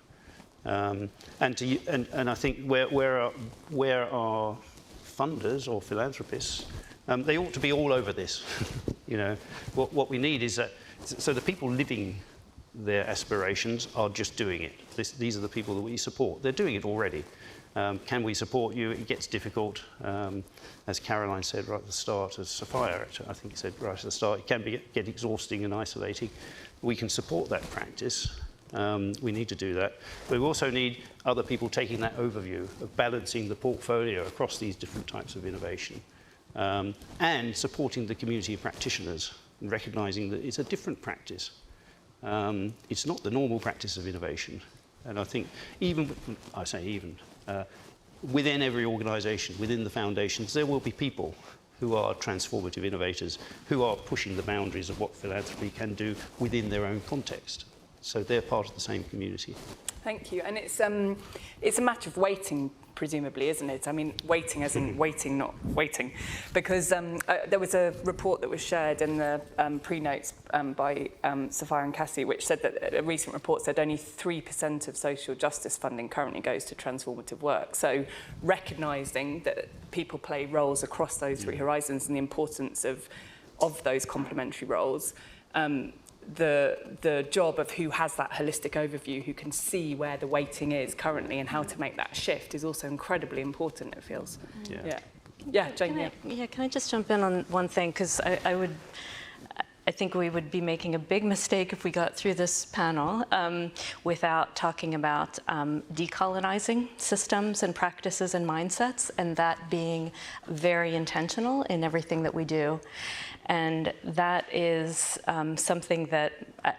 And I think where our funders or philanthropists, they ought to be all over this. You know, what we need is that, so the people living their aspirations are just doing it. These are the people that we support. They're doing it already. Can we support you? It gets difficult. As Caroline said right at the start, as Sophia, I think said right at the start, it can get exhausting and isolating. We can support that practice. We need to do that. But we also need other people taking that overview of balancing the portfolio across these different types of innovation. And supporting the community of practitioners and recognising that it's a different practice. It's not the normal practice of innovation. And I think within every organisation, within the foundations, there will be people who are transformative innovators, who are pushing the boundaries of what philanthropy can do within their own context. So they're part of the same community. Thank you. And it's a matter of waiting, presumably, isn't it? I mean, waiting as in waiting, not waiting. Because there was a report that was shared in the pre-notes by Sophia and Cassie, which said that a recent report said only 3% of social justice funding currently goes to transformative work. So recognising that people play roles across those three horizons and the importance of those complementary roles, the job of who has that holistic overview, who can see where the weighting is currently and how to make that shift is also incredibly important, it feels. Yeah, Jane. Can I just jump in on one thing? Because I think we would be making a big mistake if we got through this panel without talking about decolonizing systems and practices and mindsets, and that being very intentional in everything that we do. And that is something that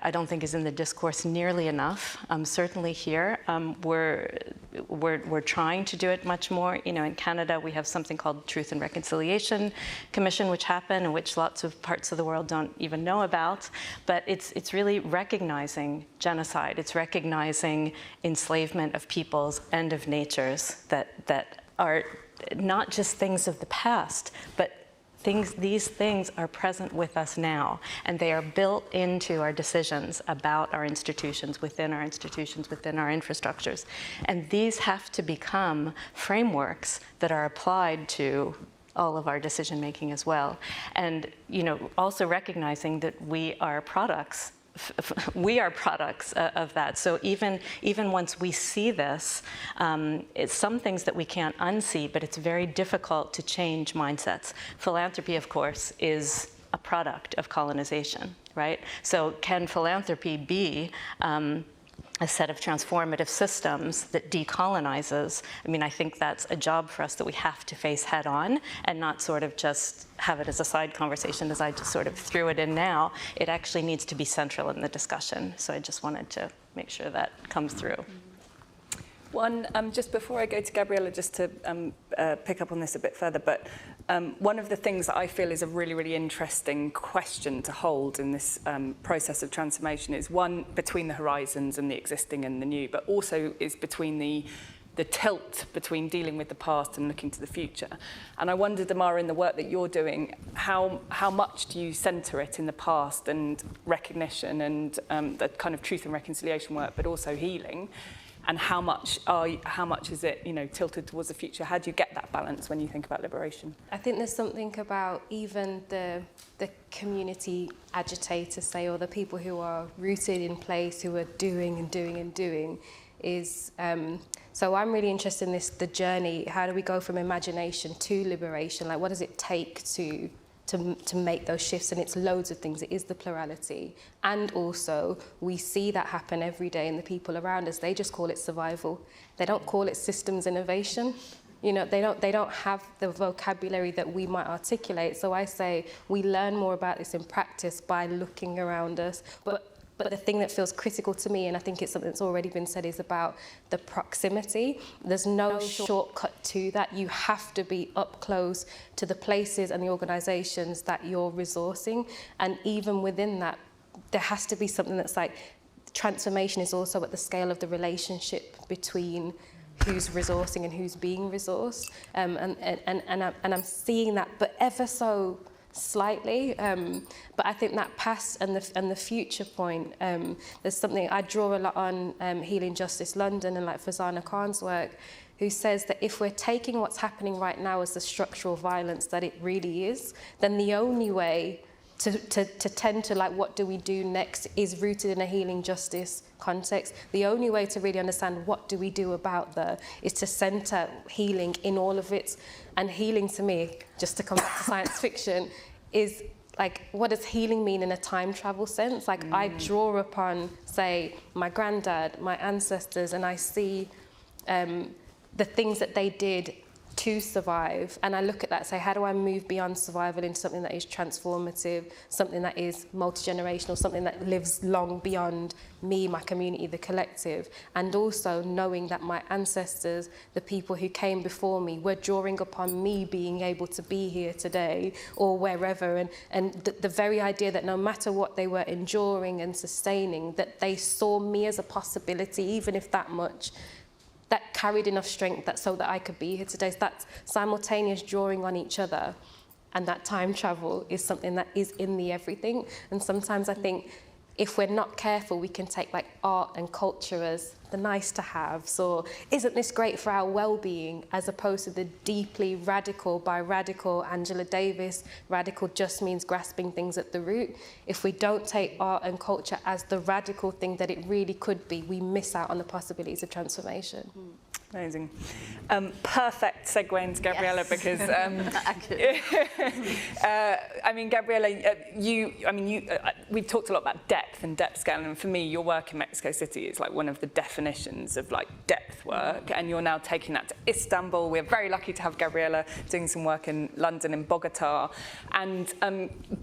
I don't think is in the discourse nearly enough. Certainly here, we're trying to do it much more. You know, in Canada, we have something called Truth and Reconciliation Commission, which happened, and which lots of parts of the world don't even know about. But it's really recognizing genocide. It's recognizing enslavement of peoples and of natures that are not just things of the past, but these things are present with us now, and they are built into our decisions about our institutions, within our infrastructures. And these have to become frameworks that are applied to all of our decision making as well. And, you know, also recognizing that we are products of that. So even once we see this, it's some things that we can't unsee, but it's very difficult to change mindsets. Philanthropy, of course, is a product of colonization, right? So can philanthropy be a set of transformative systems that decolonizes? I mean, I think that's a job for us that we have to face head on and not sort of just have it as a side conversation as I just sort of threw it in now. It actually needs to be central in the discussion. So I just wanted to make sure that comes through. One, just before I go to Gabriella, just to pick up on this a bit further, but one of the things that I feel is a really, really interesting question to hold in this process of transformation is one, between the horizons and the existing and the new, but also is between the tilt between dealing with the past and looking to the future. And I wondered, Amara, in the work that you're doing, how much do you centre it in the past and recognition and the kind of truth and reconciliation work, but also healing? And how much is it, you know, tilted towards the future? How do you get that balance when you think about liberation? I think there's something about even the community agitators, say, or the people who are rooted in place, who are doing and doing and doing, is so I'm really interested in the journey. How do we go from imagination to liberation? Like, what does it take to make those shifts? And it's loads of things. It is the plurality, and also we see that happen every day in the people around us. They just call it survival. They don't call it systems innovation. You know, they don't have the vocabulary that we might articulate. So I say we learn more about this in practice by looking around us. But the thing that feels critical to me, and I think it's something that's already been said, is about the proximity. There's no shortcut to that. You have to be up close to the places and the organisations that you're resourcing. And even within that, there has to be something that's like, transformation is also at the scale of the relationship between who's resourcing and who's being resourced. And I'm seeing that, but ever so slightly, but I think that past and the future point, there's something I draw a lot on Healing Justice London and like Fazana Khan's work, who says that if we're taking what's happening right now as the structural violence that it really is, then the only way to tend to like what do we do next is rooted in a healing justice context. The only way to really understand what do we do about is to centre healing in all of it. And healing to me, just to come back to science fiction, is like, what does healing mean in a time travel sense? Like I draw upon, say, my granddad, my ancestors, and I see the things that they did to survive, and I look at that and say, how do I move beyond survival into something that is transformative, something that is multi-generational, something that lives long beyond me, my community, the collective, and also knowing that my ancestors, the people who came before me, were drawing upon me being able to be here today or wherever, and the very idea that no matter what they were enduring and sustaining, that they saw me as a possibility, even if that much, that carried enough strength so that I could be here today. So that simultaneous drawing on each other and that time travel is something that is in the everything. And sometimes I think if we're not careful, we can take like art and culture as the nice to haves, or isn't this great for our well-being, as opposed to the deeply radical, by radical, Angela Davis, radical just means grasping things at the root. If we don't take art and culture as the radical thing that it really could be, we miss out on the possibilities of transformation. Amazing. Perfect segue into Gabriella, yes. Because I mean, Gabriella, we've talked a lot about depth and depth scale, and for me, your work in Mexico City is like one of the definitions of like depth work, and you're now taking that to Istanbul. We're very lucky to have Gabriella doing some work in London and Bogota, and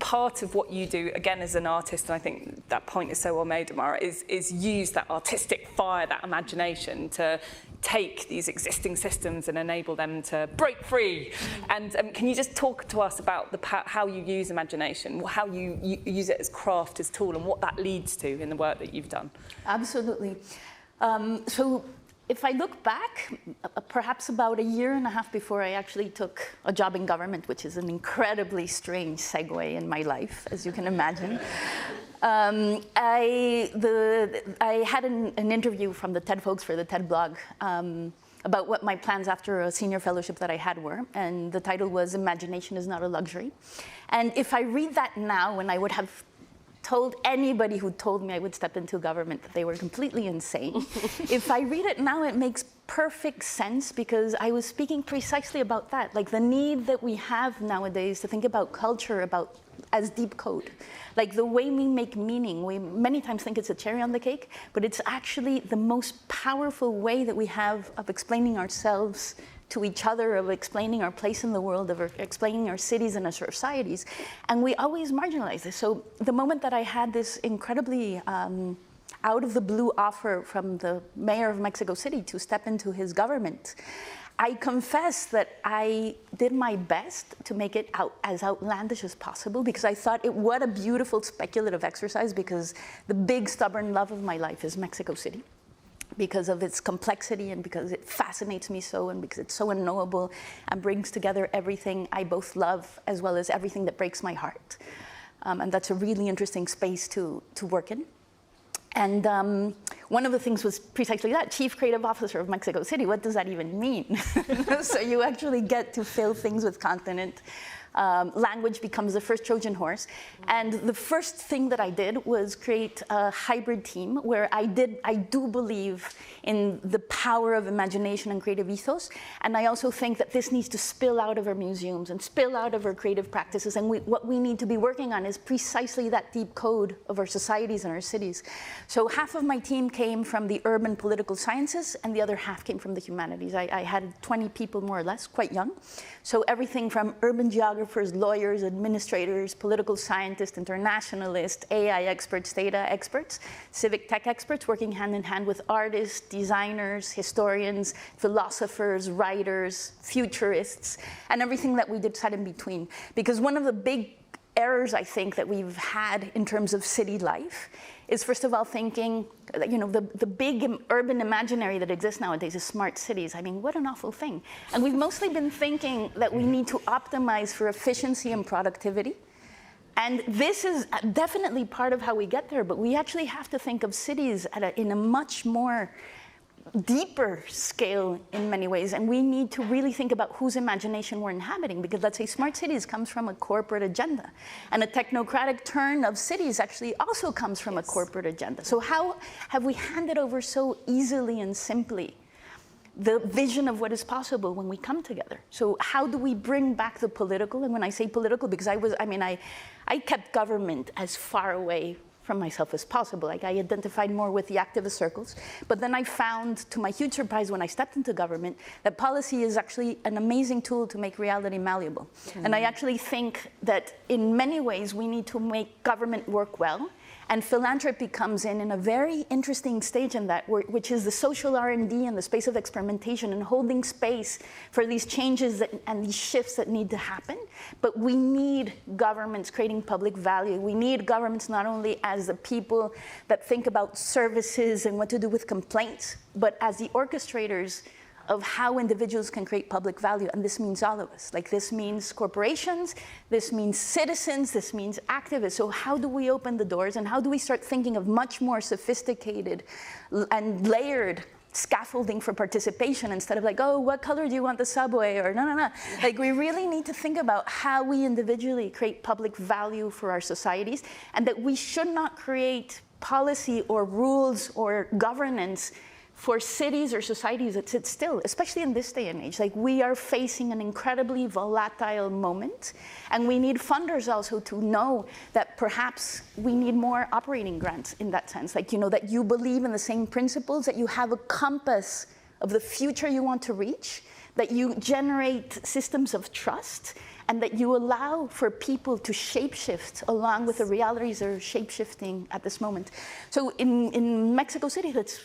part of what you do, again, as an artist, and I think that point is so well made, Amara, is use that artistic fire, that imagination to take these existing systems and enable them to break free. And can you just talk to us about how you use imagination, how you use it as craft, as tool, and what that leads to in the work that you've done? Absolutely. So if I look back, perhaps about a year and a half before I actually took a job in government, which is an incredibly strange segue in my life, as you can imagine. I had an interview from the TED folks for the TED blog about what my plans after a senior fellowship that I had were, and the title was "Imagination is Not a Luxury." And if I read that now, and I would have told anybody who told me I would step into government that they were completely insane. If I read it now, it makes perfect sense, because I was speaking precisely about that, like the need that we have nowadays to think about culture as deep code. Like the way we make meaning, we many times think it's a cherry on the cake, but it's actually the most powerful way that we have of explaining ourselves to each other, of explaining our place in the world, of explaining our cities and our societies. And we always marginalize this. So the moment that I had this incredibly out of the blue offer from the mayor of Mexico City to step into his government, I confess that I did my best to make it as outlandish as possible, because I thought what a beautiful speculative exercise, because the big stubborn love of my life is Mexico City, because of its complexity and because it fascinates me so, and because it's so unknowable and brings together everything I both love as well as everything that breaks my heart. And that's a really interesting space to work in. And one of the things was precisely that, Chief Creative Officer of Mexico City. What does that even mean? So you actually get to fill things with content. Language becomes the first Trojan horse. And the first thing that I did was create a hybrid team where I do believe in the power of imagination and creative ethos. And I also think that this needs to spill out of our museums and spill out of our creative practices. And what we need to be working on is precisely that deep code of our societies and our cities. So half of my team came from the urban political sciences, and the other half came from the humanities. I had 20 people, more or less, quite young. So everything from urban geographers, lawyers, administrators, political scientists, internationalists, AI experts, data experts, civic tech experts, working hand in hand with artists, designers, historians, philosophers, writers, futurists, and everything that we did sat in between. Because one of the big errors, I think, that we've had in terms of city life is, first of all, thinking, the big urban imaginary that exists nowadays is smart cities. I mean, what an awful thing. And we've mostly been thinking that we need to optimize for efficiency and productivity. And this is definitely part of how we get there, but we actually have to think of cities in a much more deeper scale in many ways, and we need to really think about whose imagination we're inhabiting, because let's say smart cities comes from a corporate agenda, and a technocratic turn of cities actually also comes from a corporate agenda. So how have we handed over so easily and simply the vision of what is possible when we come together? So how do we bring back the political? And when I say political, because I kept government as far away from myself as possible. Like, I identified more with the activist circles. But then I found, to my huge surprise when I stepped into government, that policy is actually an amazing tool to make reality malleable. Mm-hmm. And I actually think that in many ways we need to make government work well. And philanthropy comes in a very interesting stage in that, which is the social R&D and the space of experimentation and holding space for these changes and these shifts that need to happen. But we need governments creating public value. We need governments not only as the people that think about services and what to do with complaints, but as the orchestrators of how individuals can create public value. And this means all of us. Like, this means corporations, this means citizens, this means activists. So how do we open the doors, and how do we start thinking of much more sophisticated and layered scaffolding for participation, instead of like, oh, what color do you want the subway? Or no. Like, we really need to think about how we individually create public value for our societies, and that we should not create policy or rules or governance for cities or societies that sit still, especially in this day and age. Like, we are facing an incredibly volatile moment, and we need funders also to know that perhaps we need more operating grants in that sense. Like, that you believe in the same principles, that you have a compass of the future you want to reach, that you generate systems of trust, and that you allow for people to shapeshift along with the realities that are shapeshifting at this moment. So in Mexico City, that's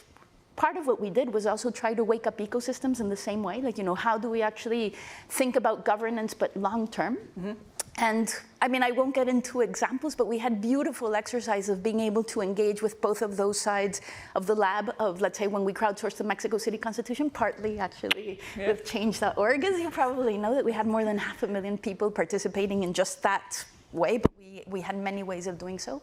part of what we did was also try to wake up ecosystems in the same way. Like, how do we actually think about governance but long term? Mm-hmm. And I won't get into examples, but we had beautiful exercises of being able to engage with both of those sides of the lab of, let's say, when we crowdsourced the Mexico City Constitution, partly actually with Change.org, as you probably know, that we had more than 500,000 people participating in just that way, but we had many ways of doing so.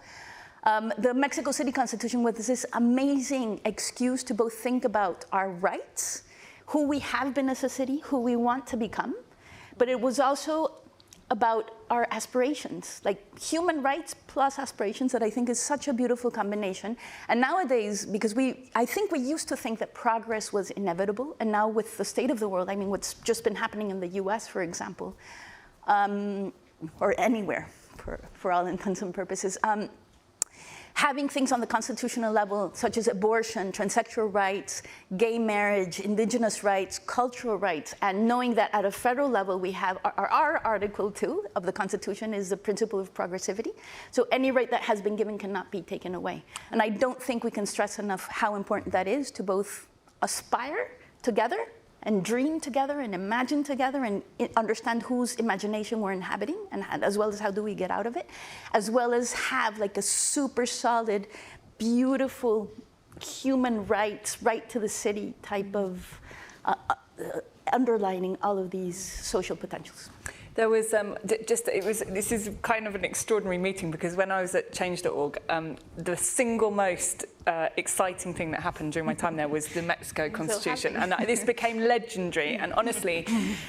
The Mexico City Constitution was this amazing excuse to both think about our rights, who we have been as a city, who we want to become, but it was also about our aspirations, like human rights plus aspirations, that I think is such a beautiful combination. And nowadays, because I think we used to think that progress was inevitable, and now with the state of the world, what's just been happening in the US, for example, or anywhere, for all intents and purposes, having things on the constitutional level, such as abortion, transsexual rights, gay marriage, indigenous rights, cultural rights, and knowing that at a federal level we have our Article 2 of the Constitution is the principle of progressivity. So any right that has been given cannot be taken away. And I don't think we can stress enough how important that is to both aspire together and dream together and imagine together and understand whose imagination we're inhabiting, and as well as how do we get out of it, as well as have like a super solid, beautiful human rights, right to the city type of underlining all of these social potentials. There was this is kind of an extraordinary meeting, because when I was at change.org, the single most exciting thing that happened during my time there was the Mexico Constitution, and this became legendary. And honestly,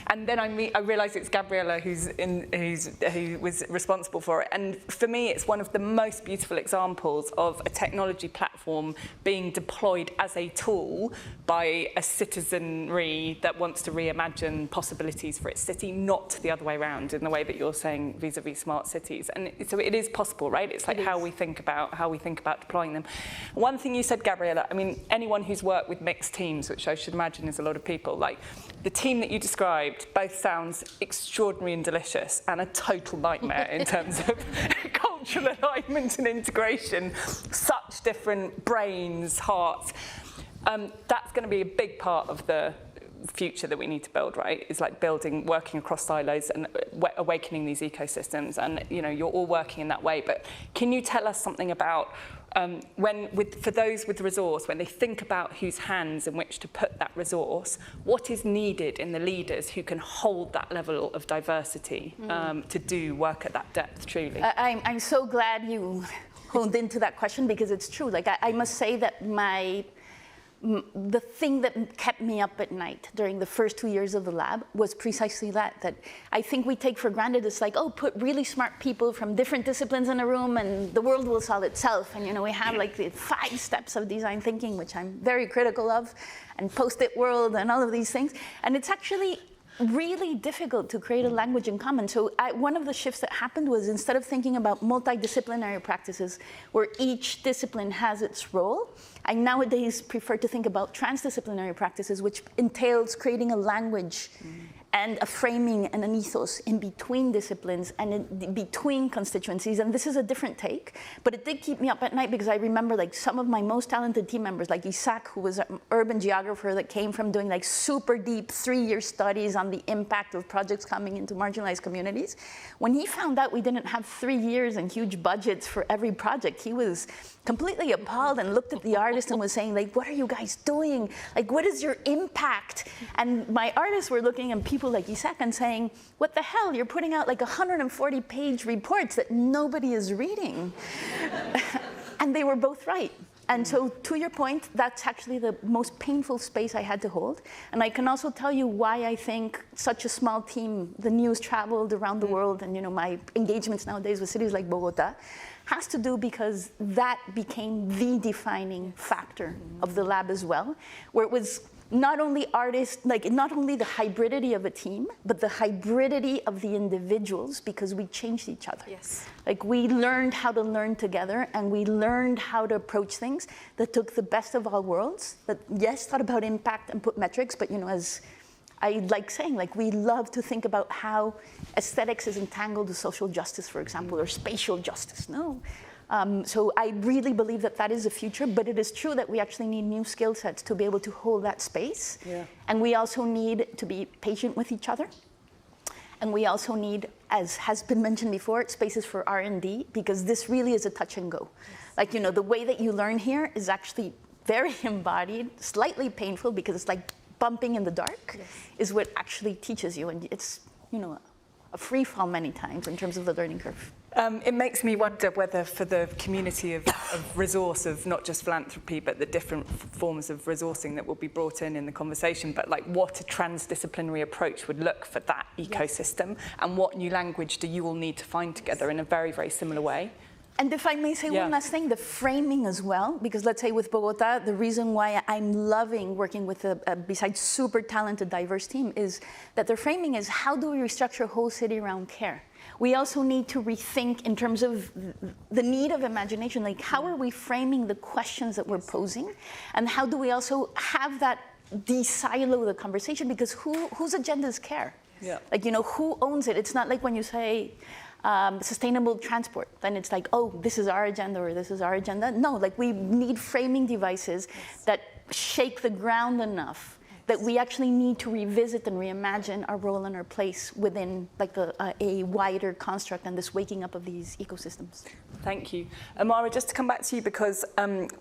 and then I realised it's Gabriela who was responsible for it. And for me, it's one of the most beautiful examples of a technology platform being deployed as a tool by a citizenry that wants to reimagine possibilities for its city, not the other way around, in the way that you're saying vis-a-vis smart cities. And so it is possible, right? It's like how we think about deploying them. One thing you said, Gabriela, I mean, anyone who's worked with mixed teams, which I should imagine is a lot of people, like the team that you described both sounds extraordinary and delicious and a total nightmare in terms of cultural alignment and integration. Such different brains, hearts. That's going to be a big part of the future that we need to build, right? Is like working across silos and awakening these ecosystems. And you're all working in that way. But can you tell us something about for those with resource, when they think about whose hands in which to put that resource, what is needed in the leaders who can hold that level of diversity to do work at that depth, truly? I'm so glad you honed into that question, because it's true. Like I must say that the thing that kept me up at night during the first 2 years of the lab was precisely that I think we take for granted. It's like, oh, put really smart people from different disciplines in a room and the world will solve itself. And we have like the 5 steps of design thinking, which I'm very critical of, and post-it world and all of these things. And it's actually really difficult to create a language in common. So one of the shifts that happened was, instead of thinking about multidisciplinary practices where each discipline has its role, I nowadays prefer to think about transdisciplinary practices, which entails creating a language and a framing and an ethos in between disciplines and in between constituencies. And this is a different take, but it did keep me up at night, because I remember like some of my most talented team members, like Isaac, who was an urban geographer that came from doing like super deep 3-year studies on the impact of projects coming into marginalized communities. When he found out we didn't have 3 years and huge budgets for every project, he was completely appalled and looked at the artist and was saying, like, what are you guys doing? Like, what is your impact? And my artists were looking at people like Isaac and saying, what the hell? You're putting out like 140-page reports that nobody is reading. And they were both right. And so, to your point, that's actually the most painful space I had to hold. And I can also tell you why I think such a small team, the news traveled around the world, and my engagements nowadays with cities like Bogota, has to do because that became the defining factor of the lab as well, where it was not only artists, like not only the hybridity of a team, but the hybridity of the individuals, because we changed each other. Yes. Like we learned how to learn together, and we learned how to approach things that took the best of all worlds, that yes, thought about impact and put metrics, but as I like saying, like we love to think about how aesthetics is entangled with social justice, for example, or spatial justice. No. So I really believe that that is the future, but it is true that we actually need new skill sets to be able to hold that space. Yeah. And we also need to be patient with each other. And we also need, as has been mentioned before, spaces for R&D, because this really is a touch and go. Yes. Like, the way that you learn here is actually very embodied, slightly painful, because it's like bumping in the dark, yes, is what actually teaches you. And it's, a free fall many times in terms of the learning curve. It makes me wonder whether for the community of resource, of not just philanthropy, but the different forms of resourcing that will be brought in the conversation, but like what a transdisciplinary approach would look for that ecosystem, yes, and what new language do you all need to find together in a very, very similar way. And if I may say one last thing, the framing as well, because let's say with Bogota, the reason why I'm loving working with besides super talented, diverse team is that their framing is, how do we restructure a whole city around care? we also need to rethink in terms of the need of imagination, like how are we framing the questions that we're posing, and how do we also have that de-silo the conversation, because whose agendas care? Yeah. Like, you know, who owns it? It's not like when you say sustainable transport, then it's like, oh, this is our agenda or this is our agenda. No, like we need framing devices that shake the ground enough that we actually need to revisit and reimagine our role and our place within like a wider construct and this waking up of these ecosystems. Thank you. Amara, just to come back to you, because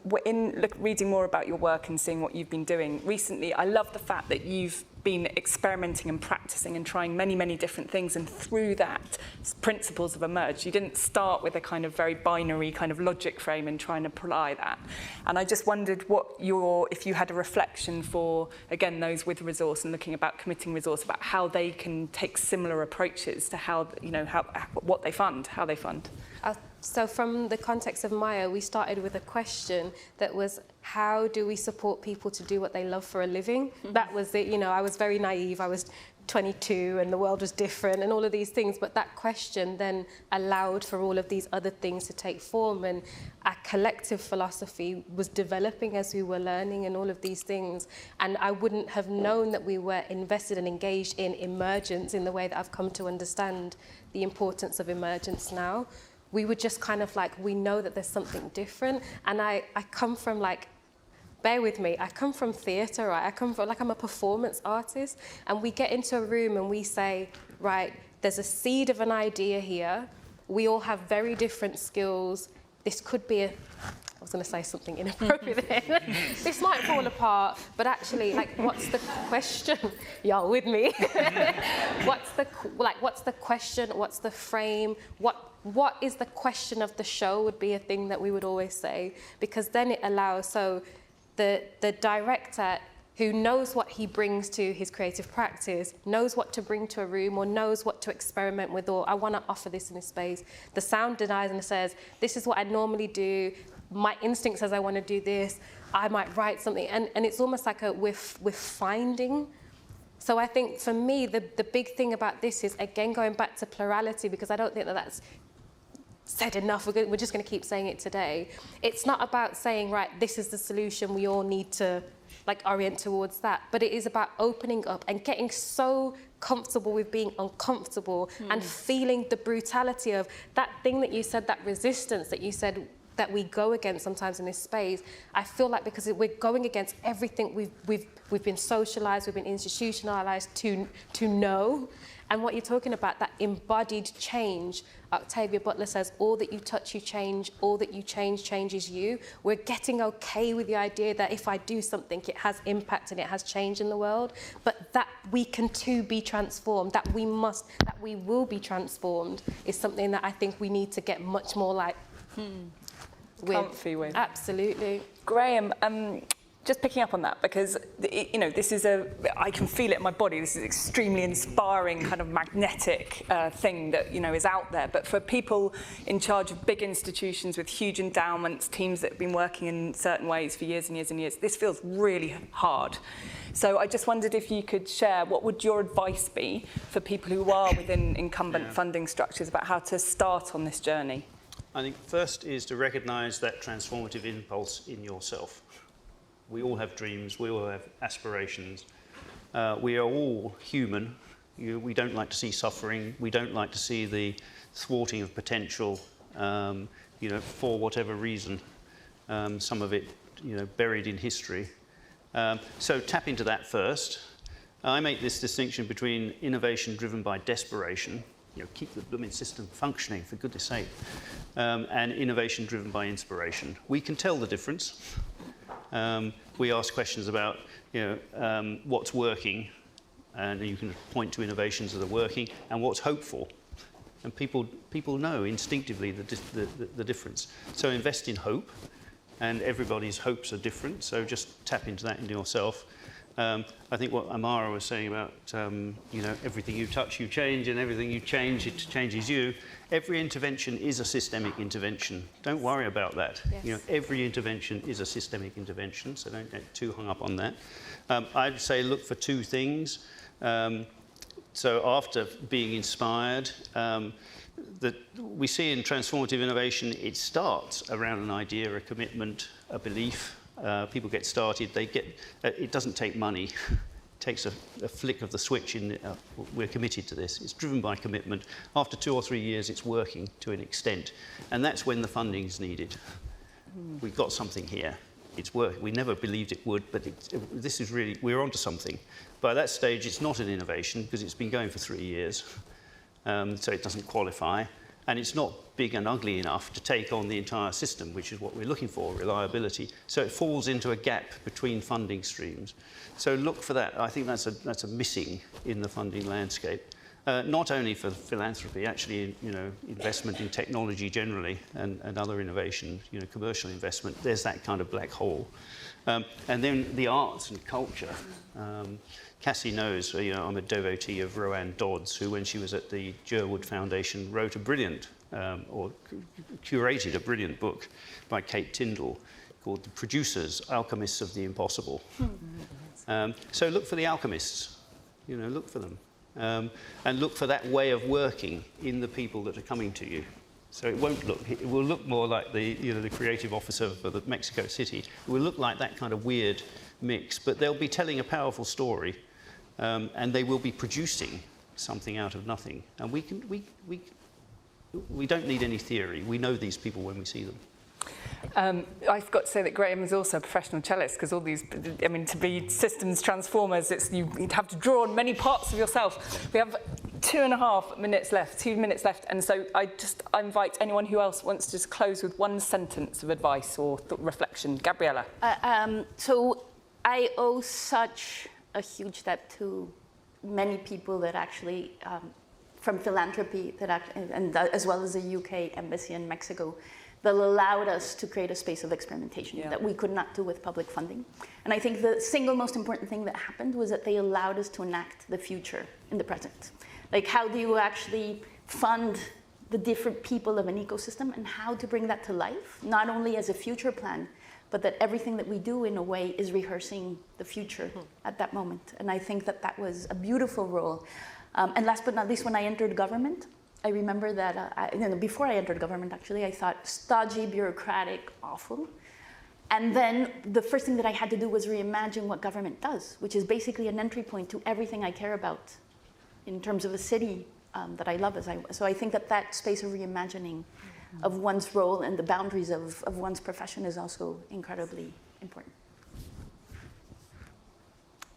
we're reading more about your work and seeing what you've been doing recently, I love the fact that you've been experimenting and practicing and trying many, many different things, and through that, principles have emerged. You didn't start with a kind of very binary kind of logic frame and trying to apply that. And I just wondered if you had a reflection for, again, those with resource and looking about committing resource, about how they can take similar approaches to what they fund, how they fund. So from the context of Maya, we started with a question that was, how do we support people to do what they love for a living? Mm-hmm. That was it. You know, I was very naive. I was 22 and the world was different and all of these things. But that question then allowed for all of these other things to take form. And our collective philosophy was developing as we were learning and all of these things. And I wouldn't have known that we were invested and engaged in emergence in the way that I've come to understand the importance of emergence now. We were just kind of like, we know that there's something different. And I come from like, bear with me, I come from theatre, right? I come from, like, I'm a performance artist. And we get into a room and we say, right, there's a seed of an idea here. We all have very different skills. This could be I was going to say something inappropriate there. This might fall apart, but actually, like, what's the question? Y'all with me? What's the question? What's the frame? What is the question of the show would be a thing that we would always say, because then it allows, so the director who knows what he brings to his creative practice, knows what to bring to a room, or knows what to experiment with, or I want to offer this in a space. The sound designer says, this is what I normally do. My instinct says I want to do this. I might write something. And it's almost like we're finding. So I think for me, the big thing about this is, again, going back to plurality, because I don't think that that's said enough. We're just going to keep saying it today. It's not about saying, right, this is the solution, we all need to like orient towards that. But it is about opening up and getting so comfortable with being uncomfortable and feeling the brutality of that thing that you said, that resistance that you said that we go against sometimes in this space. I feel like because we're going against everything we've been socialized, we've been institutionalized to know. And what you're talking about, that embodied change, Octavia Butler says, all that you touch, you change, all that you change, changes you. We're getting okay with the idea that if I do something, it has impact and it has change in the world, but that we can too be transformed, that we will be transformed, is something that I think we need to get much more like, comfy with. Absolutely. Graham, just picking up on that, because this is I can feel it in my body. This is an extremely inspiring kind of magnetic thing that is out there. But for people in charge of big institutions with huge endowments, teams that have been working in certain ways for years and years and years, this feels really hard. So I just wondered if you could share, what would your advice be for people who are within incumbent funding structures about how to start on this journey? I think first is to recognise that transformative impulse in yourself. We all have dreams, we all have aspirations. We are all human. We don't like to see suffering. We don't like to see the thwarting of potential, for whatever reason. Some of it, buried in history. So tap into that first. I make this distinction between innovation driven by desperation, keep the blooming system functioning, for goodness sake, and innovation driven by inspiration. We can tell the difference. We ask questions about, what's working, and you can point to innovations that are working, and what's hopeful. And people know instinctively the difference. So invest in hope, and everybody's hopes are different, so just tap into that in yourself. I think what Amara was saying about, everything you touch, you change, and everything you change, it changes you. Every intervention is a systemic intervention. Don't worry about that. Yes. Every intervention is a systemic intervention, so don't get too hung up on that. I'd say look for two things. So after being inspired, that we see in transformative innovation, it starts around an idea, a commitment, a belief. People get started, it doesn't take money. It takes a flick of the switch we're committed to this. It's driven by commitment. After 2 or 3 years, it's working to an extent. And that's when the funding is needed. We've got something here. It's working. We never believed it would, but this is really, we're onto something. By that stage, it's not an innovation because it's been going for 3 years. So it doesn't qualify. And it's not big and ugly enough to take on the entire system, which is what we're looking for, reliability. So it falls into a gap between funding streams. So look for that. I think that's a missing in the funding landscape. Not only for philanthropy, actually, investment in technology generally and other innovation, commercial investment, there's that kind of black hole. And then the arts and culture. Cassie knows, I'm a devotee of Rowan Dodds, who, when she was at the Giel Foundation, wrote a brilliant, or curated a brilliant book by Kate Tyndall called The Producers, Alchemists of the Impossible. So look for the alchemists, look for them. And look for that way of working in the people that are coming to you. So it will look more like the creative officer for the Mexico City. It will look like that kind of weird mix, but they'll be telling a powerful story, and they will be producing something out of nothing. And we don't need any theory. We know these people when we see them. I forgot to say that Graham is also a professional cellist, because all these, to be systems transformers, you'd have to draw on many parts of yourself. We have 2 minutes left, and so I invite anyone who else wants to just close with one sentence of advice or reflection. Gabriella. So I owe such a huge debt to many people that actually, from philanthropy, and as well as the UK Embassy in Mexico, that allowed us to create a space of experimentation that we could not do with public funding. And I think the single most important thing that happened was that they allowed us to enact the future in the present. Like, how do you actually fund the different people of an ecosystem, and how to bring that to life, not only as a future plan, but that everything that we do in a way is rehearsing the future at that moment. And I think that that was a beautiful role. And last but not least, when I entered government, I remember that, before I entered government, actually, I thought stodgy, bureaucratic, awful. And then the first thing that I had to do was reimagine what government does, which is basically an entry point to everything I care about in terms of a city that I love. So I think that space of reimagining of one's role and the boundaries of one's profession is also incredibly important.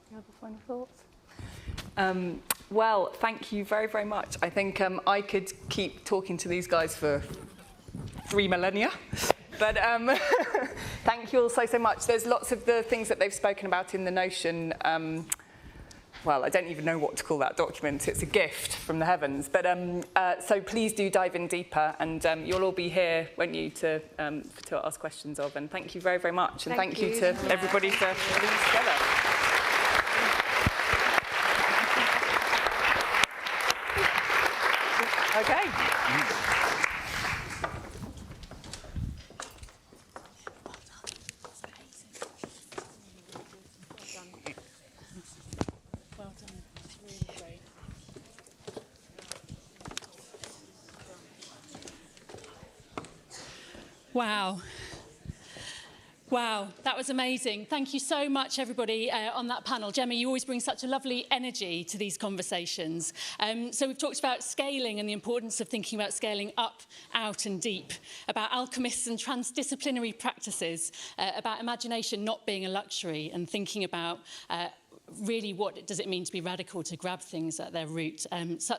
You have a final thoughts? Well, thank you very, very much. I think I could keep talking to these guys for 3 millennia. But thank you all so much. There's lots of the things that they've spoken about in the Notion. Well, I don't even know what to call that document. It's a gift from the heavens. But so please do dive in deeper, and you'll all be here, won't you, to ask questions of. And thank you very, very much. And thank you to everybody for putting this together. Okay. Wow, that was amazing. Thank you so much, everybody, on that panel. Gemma, you always bring such a lovely energy to these conversations. So we've talked about scaling and the importance of thinking about scaling up, out and deep, about alchemists and transdisciplinary practices, about imagination not being a luxury, and thinking about really what does it mean to be radical, to grab things at their root.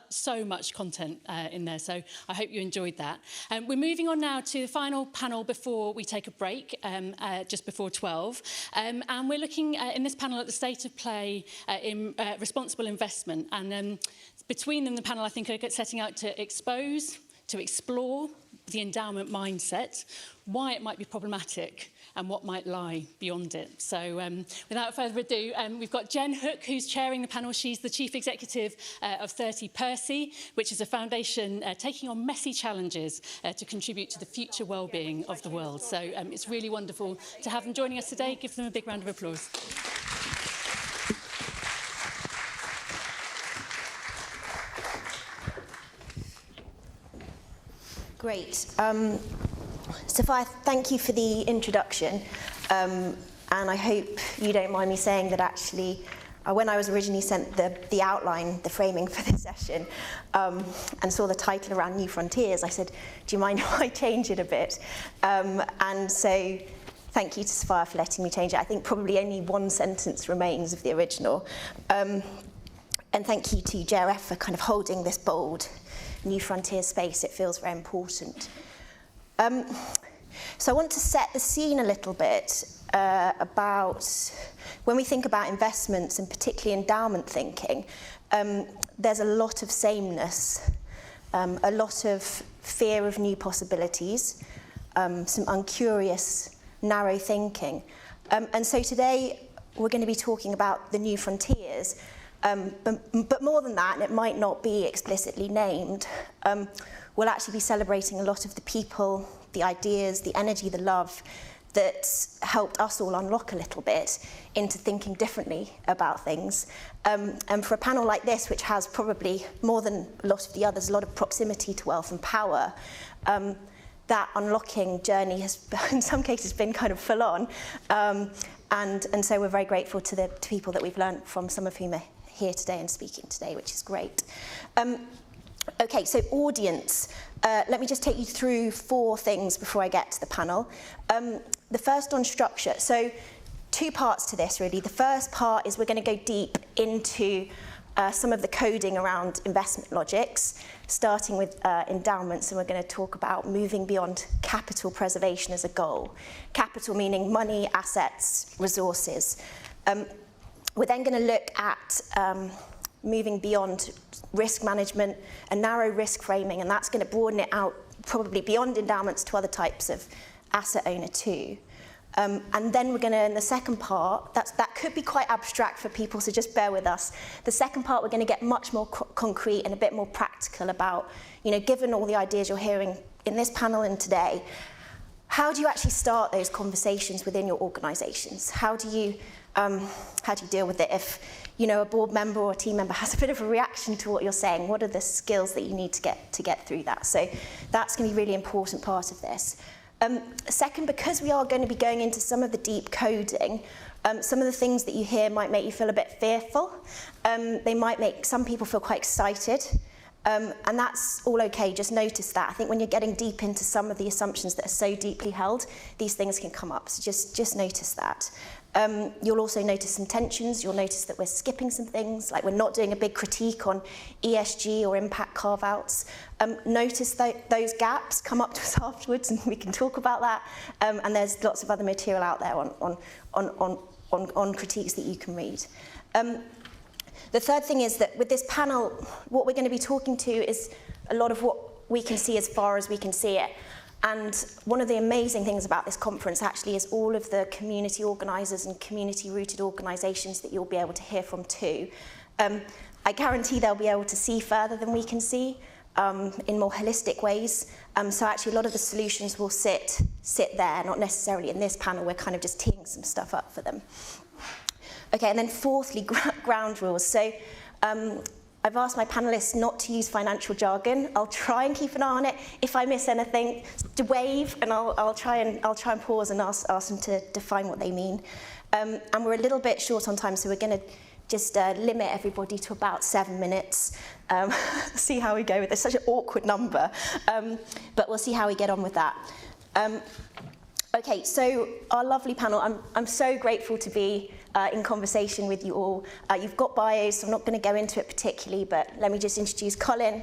So much content in there, so I hope you enjoyed that. We're moving on now to the final panel before we take a break, just before 12. And we're looking in this panel at the state of play in responsible investment. And between them, the panel, I think, are setting out to expose, to explore the endowment mindset, why it might be problematic, and what might lie beyond it. So without further ado, we've got Jen Hook, who's chairing the panel. She's the Chief Executive of 30 Percy, which is a foundation taking on messy challenges to contribute to the future well-being of the world. So it's really wonderful to have them joining us today. Give them a big round of applause. Great. Sophia, thank you for the introduction. And I hope you don't mind me saying that actually, when I was originally sent the outline, the framing for this session, and saw the title around New Frontiers, I said, do you mind if I change it a bit? And so thank you to Sophia for letting me change it. I think probably only one sentence remains of the original. And thank you to JRF for kind of holding this bold New Frontiers space. It feels very important. So I want to set the scene a little bit about when we think about investments and particularly endowment thinking, there's a lot of sameness, a lot of fear of new possibilities, some uncurious, narrow thinking. And so today we're going to be talking about the new frontiers, but more than that, and it might not be explicitly named, we'll actually be celebrating a lot of the people, the ideas, the energy, the love that's helped us all unlock a little bit into thinking differently about things. And for a panel like this, which has probably more than a lot of the others, a lot of proximity to wealth and power, that unlocking journey has, in some cases, been kind of full on. And so we're very grateful to the people that we've learned from, some of whom are here today and speaking today, which is great. Okay, so audience. Let me just take you through 4 things before I get to the panel. The first on structure. So 2 parts to this, really. The first part is we're going to go deep into some of the coding around investment logics, starting with endowments, and we're going to talk about moving beyond capital preservation as a goal. Capital meaning money, assets, resources. We're then going to look at moving beyond risk management, a narrow risk framing, and that's going to broaden it out probably beyond endowments to other types of asset owner too. And then we're going to, in the second part, that could be quite abstract for people, so just bear with us. The second part, we're going to get much more concrete and a bit more practical about, given all the ideas you're hearing in this panel and today, how do you actually start those conversations within your organisations? How do you deal with it if, a board member or a team member has a bit of a reaction to what you're saying? What are the skills that you need to get through that? So that's going to be a really important part of this. Second, because we are going to be going into some of the deep coding, some of the things that you hear might make you feel a bit fearful. They might make some people feel quite excited. And that's all okay, just notice that. I think when you're getting deep into some of the assumptions that are so deeply held, these things can come up, so just notice that. You'll also notice some tensions. You'll notice that we're skipping some things, like we're not doing a big critique on ESG or impact carve-outs. Notice those gaps, come up to us afterwards and we can talk about that. And there's lots of other material out there on critiques that you can read. The third thing is that with this panel, what we're going to be talking to is a lot of what we can see as far as we can see it. And one of the amazing things about this conference actually is all of the community organisers and community-rooted organisations that you'll be able to hear from too. I guarantee they'll be able to see further than we can see in more holistic ways. So actually a lot of the solutions will sit there, not necessarily in this panel. We're kind of just teeing some stuff up for them. Okay, and then fourthly, ground rules. So I've asked my panelists not to use financial jargon. I'll try and keep an eye on it. If I miss anything, to wave, and I'll try and pause and ask them to define what they mean. And we're a little bit short on time, so we're going to just limit everybody to about 7 minutes. See how we go with this. Such an awkward number, but we'll see how we get on with that. Okay, so our lovely panel. I'm so grateful to be in conversation with you all. You've got bios, so I'm not going to go into it particularly, but let me just introduce Colin.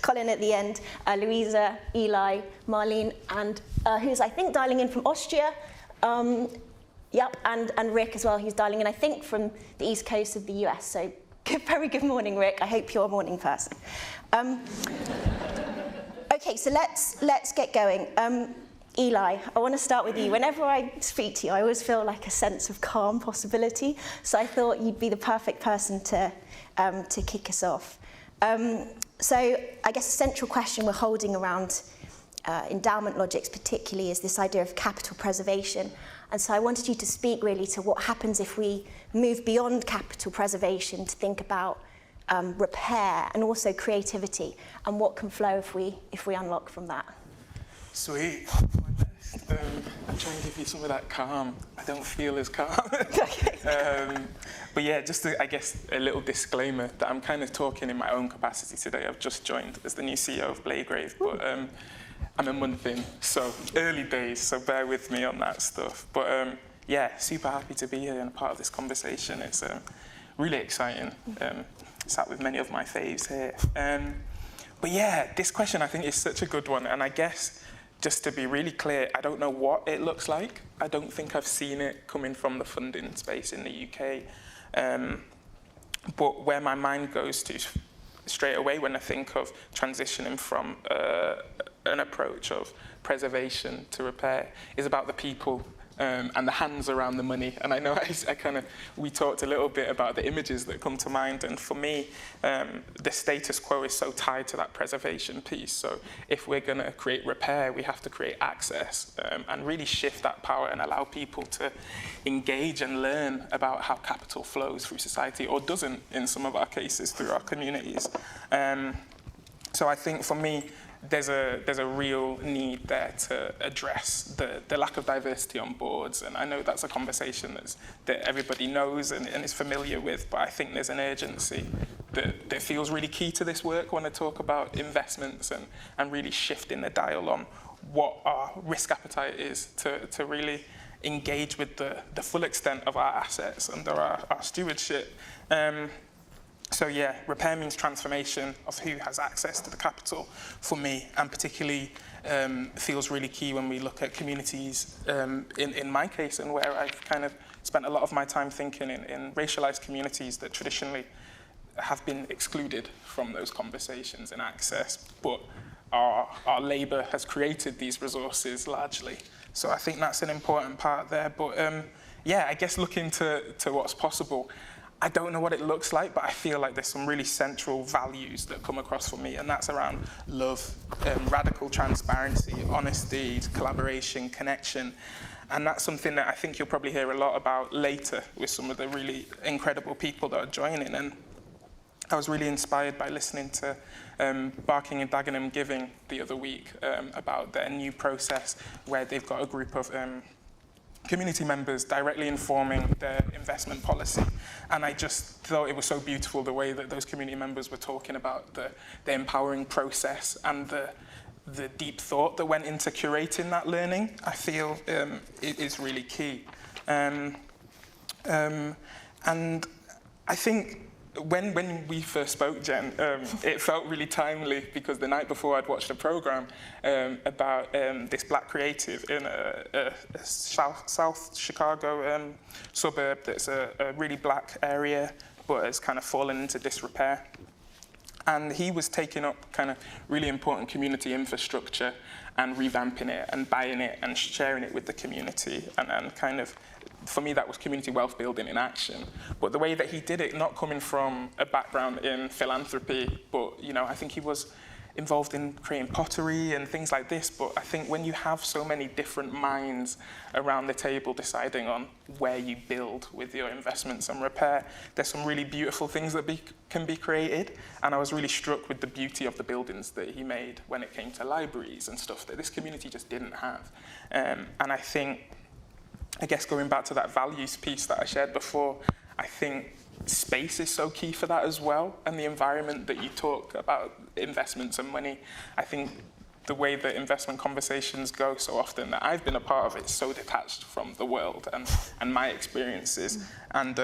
Colin at the end, Louisa, Eli, Marlene, and who's I think dialing in from Austria. Yep, and Rick as well, who's dialing in I think from the east coast of the US. So very good morning, Rick. I hope you're a morning person. Okay, so let's get going. Eli, I want to start with you. Whenever I speak to you, I always feel like a sense of calm possibility. So I thought you'd be the perfect person to kick us off. So I guess the central question we're holding around endowment logics particularly is this idea of capital preservation. And so I wanted you to speak really to what happens if we move beyond capital preservation to think about repair, and also creativity, and what can flow if we unlock from that. Sweet. I'm trying to give you some of that calm. I don't feel as calm. But yeah, just I guess a little disclaimer that I'm kind of talking in my own capacity today. I've just joined as the new CEO of Bladegrave, but I'm a month in, so early days, so bear with me on that stuff. But yeah, super happy to be here and a part of this conversation. It's really exciting. Sat with many of my faves here. But yeah, this question I think is such a good one, and I guess just to be really clear, I don't know what it looks like. I don't think I've seen it coming from the funding space in the UK. But where my mind goes to straight away when I think of transitioning from an approach of preservation to repair is about the people and the hands around the money. And I know we talked a little bit about the images that come to mind. And for me, the status quo is so tied to that preservation piece. So if we're going to create repair, we have to create access and really shift that power and allow people to engage and learn about how capital flows through society, or doesn't in some of our cases through our communities. So I think for me, there's a real need there to address the lack of diversity on boards, and I know that's a conversation that everybody knows and is familiar with, but I think there's an urgency that feels really key to this work when I talk about investments and really shifting the dial on what our risk appetite is to really engage with the full extent of our assets under our stewardship. So yeah, repair means transformation of who has access to the capital for me, and particularly feels really key when we look at communities, in my case, and where I've kind of spent a lot of my time thinking in racialized communities that traditionally have been excluded from those conversations and access, but our labor has created these resources largely. So I think that's an important part there. But yeah, I guess looking to what's possible, I don't know what it looks like, but I feel like there's some really central values that come across for me, and that's around love, radical transparency, honesty, collaboration, connection. And that's something that I think you'll probably hear a lot about later with some of the really incredible people that are joining. And I was really inspired by listening to Barking and Dagenham Giving the other week about their new process where they've got a group of community members directly informing their investment policy. And I just thought it was so beautiful the way that those community members were talking about the empowering process and the deep thought that went into curating that learning. I feel it is really key. And I think when we first spoke, Jen, it felt really timely because the night before I'd watched a program about this black creative in a South Chicago suburb that's a really black area, but has kind of fallen into disrepair. And he was taking up kind of really important community infrastructure and revamping it and buying it and sharing it with the community, and kind of, for me, that was community wealth building in action. But the way that he did it, not coming from a background in philanthropy, but I think he was involved in creating pottery and things like this. But I think when you have so many different minds around the table deciding on where you build with your investments and repair, there's some really beautiful things that can be created. And I was really struck with the beauty of the buildings that he made when it came to libraries and stuff that this community just didn't have. And I guess going back to that values piece that I shared before, I think space is so key for that as well, and the environment that you talk about investments and money. I think the way that investment conversations go so often that I've been a part of it is so detached from the world and my experiences. And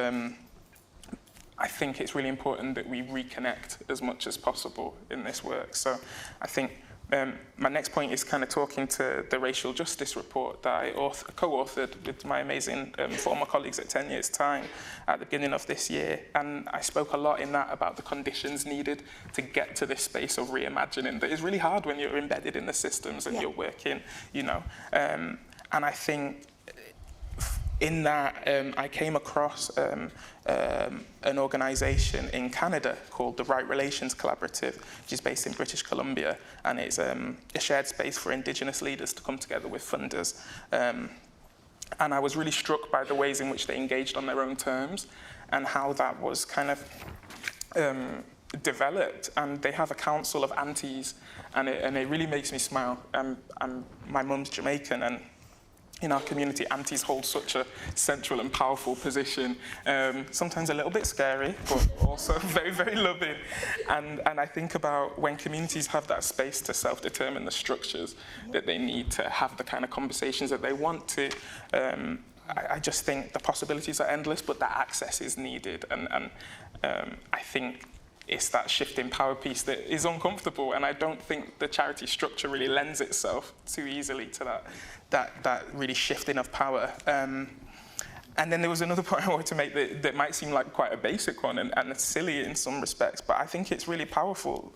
I think it's really important that we reconnect as much as possible in this work. So I think my next point is kind of talking to the racial justice report that I co-authored with my amazing former colleagues at 10 Years' Time at the beginning of this year. And I spoke a lot in that about the conditions needed to get to this space of reimagining that is really hard when you're embedded in the systems and you're working, and I think in that, I came across an organisation in Canada called the Right Relations Collaborative, which is based in British Columbia, and it's a shared space for Indigenous leaders to come together with funders. And I was really struck by the ways in which they engaged on their own terms and how that was kind of developed, and they have a council of aunties, and it really makes me smile. My mum's Jamaican, and in our community, aunties hold such a central and powerful position, sometimes a little bit scary, but also very, very loving. And I think about when communities have that space to self-determine the structures that they need to have the kind of conversations that they want to, I just think the possibilities are endless, but that access is needed. And I think it's that shift in power piece that is uncomfortable, and I don't think the charity structure really lends itself too easily to that really shifting of power. And then there was another point I wanted to make that might seem like quite a basic one and silly in some respects, but I think it's really powerful.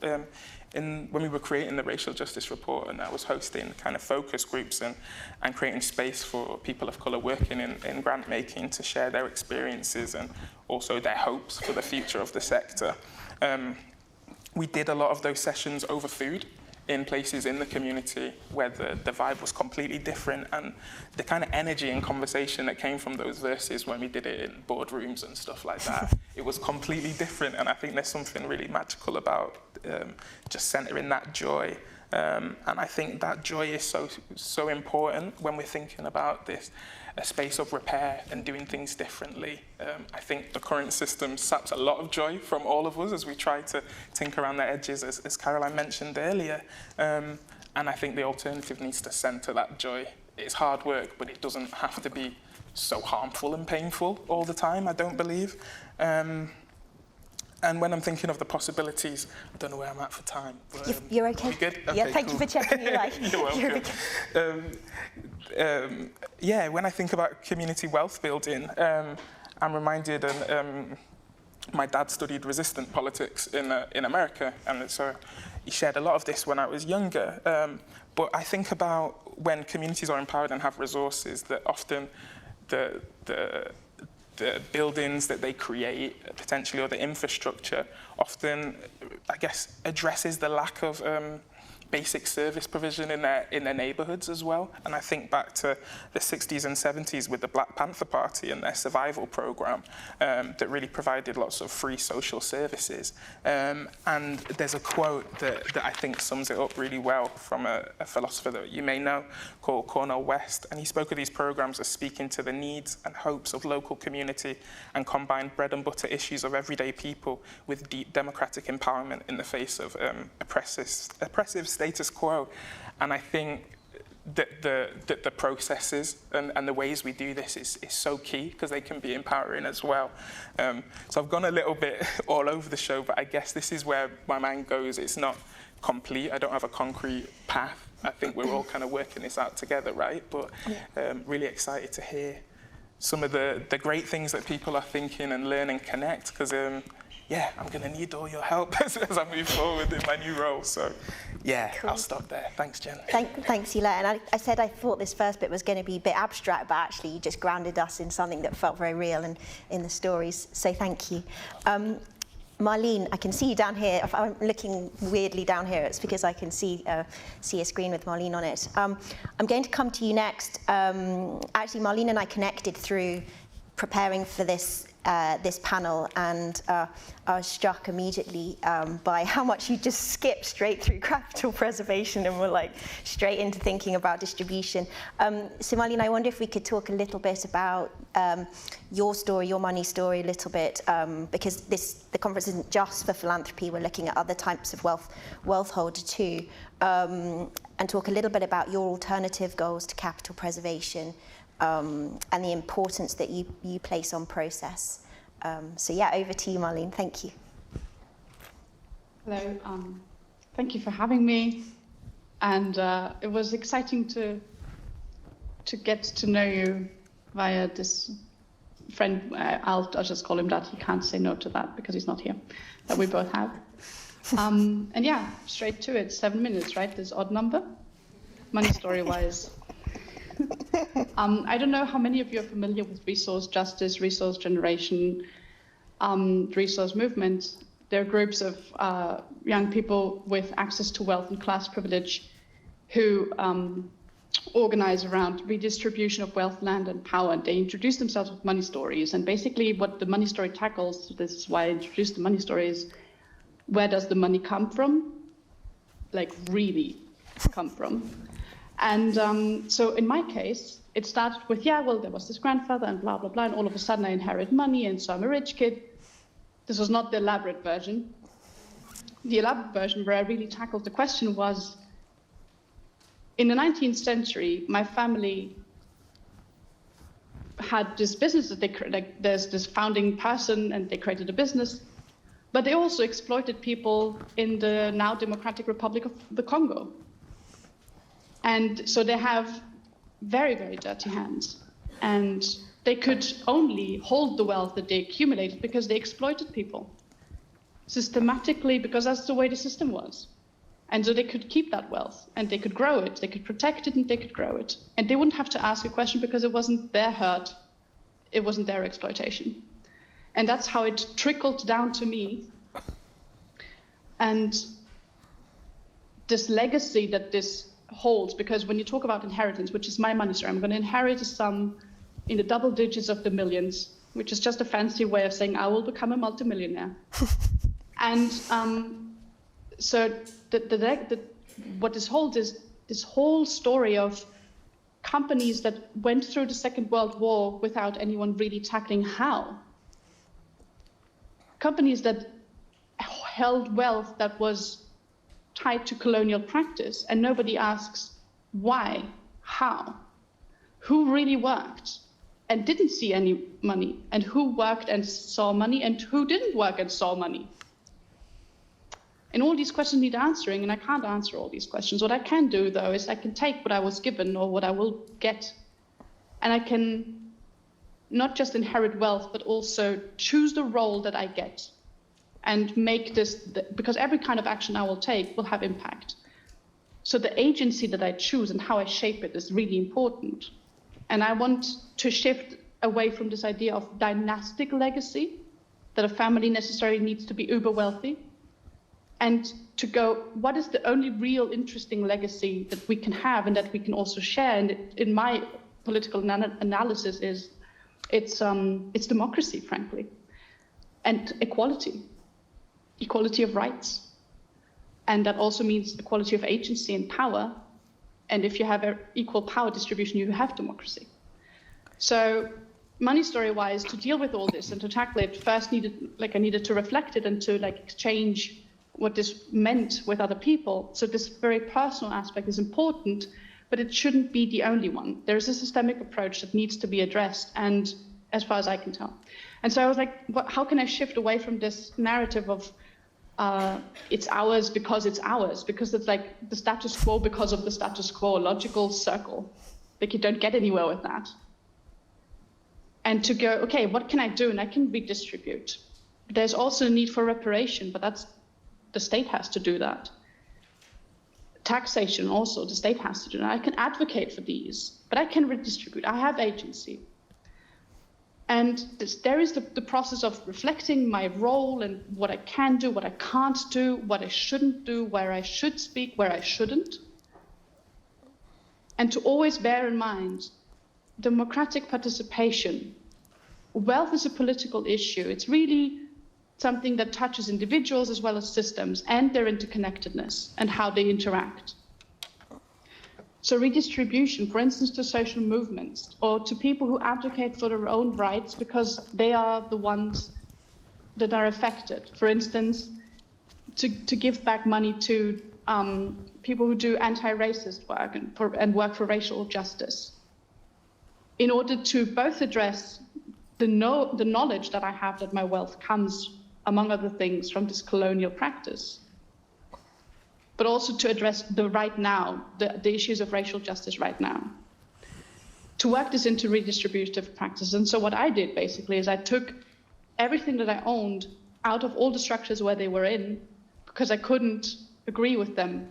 When we were creating the racial justice report, and I was hosting kind of focus groups and creating space for people of colour working in grant making to share their experiences and also their hopes for the future of the sector. We did a lot of those sessions over food in places in the community where the vibe was completely different, and the kind of energy and conversation that came from those verses when we did it in boardrooms and stuff like that, it was completely different. And I think there's something really magical about just centering that joy. And I think that joy is so important when we're thinking about this, a space of repair and doing things differently. I think the current system saps a lot of joy from all of us as we try to tinker around the edges, as Caroline mentioned earlier. And I think the alternative needs to centre that joy. It's hard work, but it doesn't have to be so harmful and painful all the time, I don't believe. And when I'm thinking of the possibilities, I don't know where I'm at for time. But, you're okay. You good? Okay, yeah, thank cool. you for checking your life. You're welcome. Yeah, when I think about community wealth building, I'm reminded, my dad studied resistant politics in America, and so he shared a lot of this when I was younger. But I think about when communities are empowered and have resources, that often the buildings that they create, potentially, or the infrastructure, often, I guess, addresses the lack of basic service provision in their neighbourhoods as well. And I think back to the 60s and 70s with the Black Panther Party and their survival programme that really provided lots of free social services. And there's a quote that I think sums it up really well from a philosopher that you may know called Cornel West. And he spoke of these programmes as speaking to the needs and hopes of local community and combined bread and butter issues of everyday people with deep democratic empowerment in the face of oppressive status quo. And I think that the processes and the ways we do this is so key, because they can be empowering as well. So I've gone a little bit all over the show, but I guess this is where my mind goes. It's not complete. I don't have a concrete path. I think we're all kind of working this out together, right? But really excited to hear some of the great things that people are thinking and learn and connect, because yeah, I'm going to need all your help as I move forward in my new role. So, yeah, cool. I'll stop there. Thanks, Jen. Thanks, Giel. And I said I thought this first bit was going to be a bit abstract, but actually you just grounded us in something that felt very real and in the stories. So thank you. Marlene, I can see you down here. If I'm looking weirdly down here, it's because I can see a screen with Marlene on it. I'm going to come to you next. Actually, Marlene and I connected through preparing for this panel, and I was struck immediately by how much you just skipped straight through capital preservation and were like straight into thinking about distribution. So Marlene, I wonder if we could talk a little bit about your story, your money story a little bit, because the conference isn't just for philanthropy, we're looking at other types of wealth holder too, and talk a little bit about your alternative goals to capital preservation, and the importance that you place on process. So yeah, over to you, Marlene. Thank you. Hello. Thank you for having me. And it was exciting to get to know you via this friend. I'll just call him that. He can't say no to that because he's not here. That we both have. And yeah, straight to it. 7 minutes, right? This odd number, money story-wise. I don't know how many of you are familiar with resource justice, resource generation, resource movement. They're groups of young people with access to wealth and class privilege who organize around redistribution of wealth, land, and power. And they introduce themselves with money stories. And basically what the money story tackles, this is why I introduced the money story, is where does the money come from? Like really come from? And so in my case, it started with, yeah, well, there was this grandfather and blah, blah, blah, and all of a sudden I inherit money, and so I'm a rich kid. This was not the elaborate version. The elaborate version where I really tackled the question was, in the 19th century, my family had this business that there's this founding person and they created a business, but they also exploited people in the now Democratic Republic of the Congo. And so they have very, very dirty hands. And they could only hold the wealth that they accumulated because they exploited people systematically, because that's the way the system was. And so they could keep that wealth and they could grow it, they could protect it and they could grow it. And they wouldn't have to ask a question because it wasn't their hurt, it wasn't their exploitation. And that's how it trickled down to me. And this legacy that this holds, because when you talk about inheritance, which is my money story, I'm going to inherit a sum in the double digits of the millions, which is just a fancy way of saying I will become a multimillionaire. And so what this holds is this whole story of companies that went through the Second World War without anyone really tackling how. Companies that held wealth that was tied to colonial practice, and nobody asks why, how, who really worked and didn't see any money, and who worked and saw money, and who didn't work and saw money. And all these questions need answering, and I can't answer all these questions. What I can do, though, is I can take what I was given or what I will get, and I can not just inherit wealth, but also choose the role that I get and make this, because every kind of action I will take will have impact. So the agency that I choose and how I shape it is really important. And I want to shift away from this idea of dynastic legacy, that a family necessarily needs to be uber wealthy, and to go, what is the only real interesting legacy that we can have and that we can also share? And in my political analysis is, it's democracy, frankly, and equality of rights. And that also means equality of agency and power. And if you have an equal power distribution, you have democracy. So money story-wise, to deal with all this and to tackle it, first I needed to reflect it and to exchange what this meant with other people. So this very personal aspect is important, but it shouldn't be the only one. There is a systemic approach that needs to be addressed, and as far as I can tell. And so I was like, how can I shift away from this narrative of it's ours, because it's like the status quo because of the status quo, a logical circle. Like you don't get anywhere with that. And to go, okay, what can I do? And I can redistribute. There's also a need for reparation, but the state has to do that. Taxation also, the state has to do that. I can advocate for these, but I can redistribute. I have agency. And there is the process of reflecting my role and what I can do, what I can't do, what I shouldn't do, where I should speak, where I shouldn't. And to always bear in mind democratic participation. Wealth is a political issue. It's really something that touches individuals as well as systems and their interconnectedness and how they interact. So redistribution, for instance, to social movements or to people who advocate for their own rights because they are the ones that are affected. For instance, to give back money to people who do anti-racist work and work for racial justice, in order to both address the knowledge that I have that my wealth comes, among other things, from this colonial practice, but also to address the right now, the issues of racial justice right now, to work this into redistributive practice. And so what I did basically is I took everything that I owned out of all the structures where they were in, because I couldn't agree with them.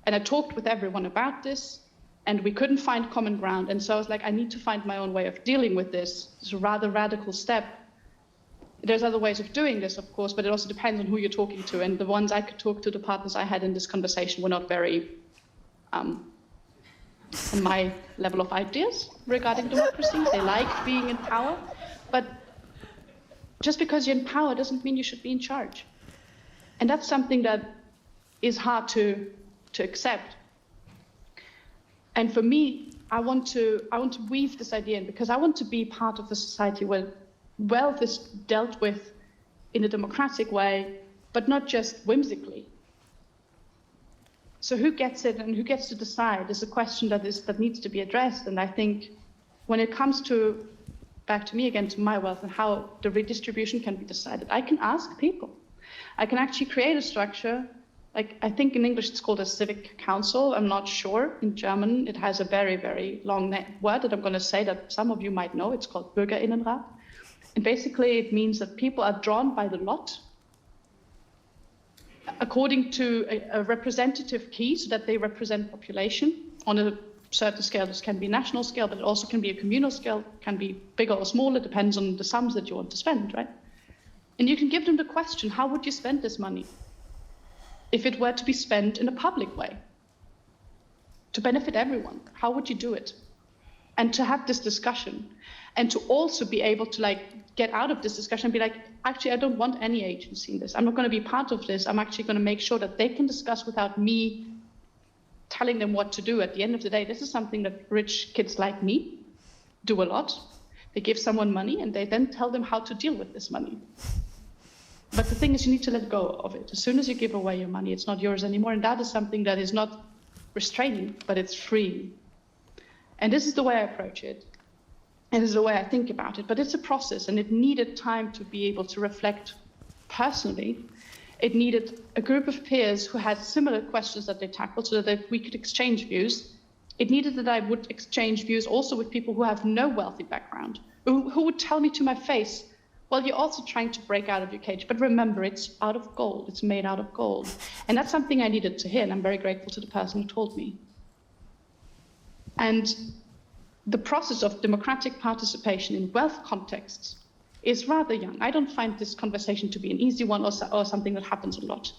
And I talked with everyone about this, and we couldn't find common ground. And so I was like, I need to find my own way of dealing with this. It's a rather radical step. There's other ways of doing this, of course, but it also depends on who you're talking to. And the ones I could talk to, the partners I had in this conversation, were not very on my level of ideas regarding democracy. They like being in power, but just because you're in power doesn't mean you should be in charge. And that's something that is hard to accept. And for me, I want to weave this idea in, because I want to be part of a society where wealth is dealt with in a democratic way, but not just whimsically. So who gets it and who gets to decide is a question that needs to be addressed. And I think when it comes to, back to me again, to my wealth and how the redistribution can be decided, I can ask people. I can actually create a structure, like I think in English it's called a civic council. I'm not sure. In German, it has a very, very long word that I'm going to say that some of you might know. It's called Bürgerinnenrat. And basically it means that people are drawn by the lot according to a representative key, so that they represent population on a certain scale. This can be national scale, but it also can be a communal scale, can be bigger or smaller, it depends on the sums that you want to spend, right? And you can give them the question, how would you spend this money if it were to be spent in a public way to benefit everyone? How would you do it? And to have this discussion, and to also be able to get out of this discussion and be like, actually, I don't want any agency in this. I'm not going to be part of this. I'm actually going to make sure that they can discuss without me telling them what to do. At the end of the day, this is something that rich kids like me do a lot. They give someone money and they then tell them how to deal with this money. But the thing is, you need to let go of it. As soon as you give away your money, it's not yours anymore. And that is something that is not restraining, but it's freeing. And this is the way I approach it. And this is the way I think about it. But it's a process, and it needed time to be able to reflect personally. It needed a group of peers who had similar questions that they tackled so that we could exchange views. It needed that I would exchange views also with people who have no wealthy background, who would tell me to my face, well, you're also trying to break out of your cage, but remember, it's out of gold, it's made out of gold. And that's something I needed to hear, and I'm very grateful to the person who told me. And the process of democratic participation in wealth contexts is rather young. I don't find this conversation to be an easy one or something that happens a lot.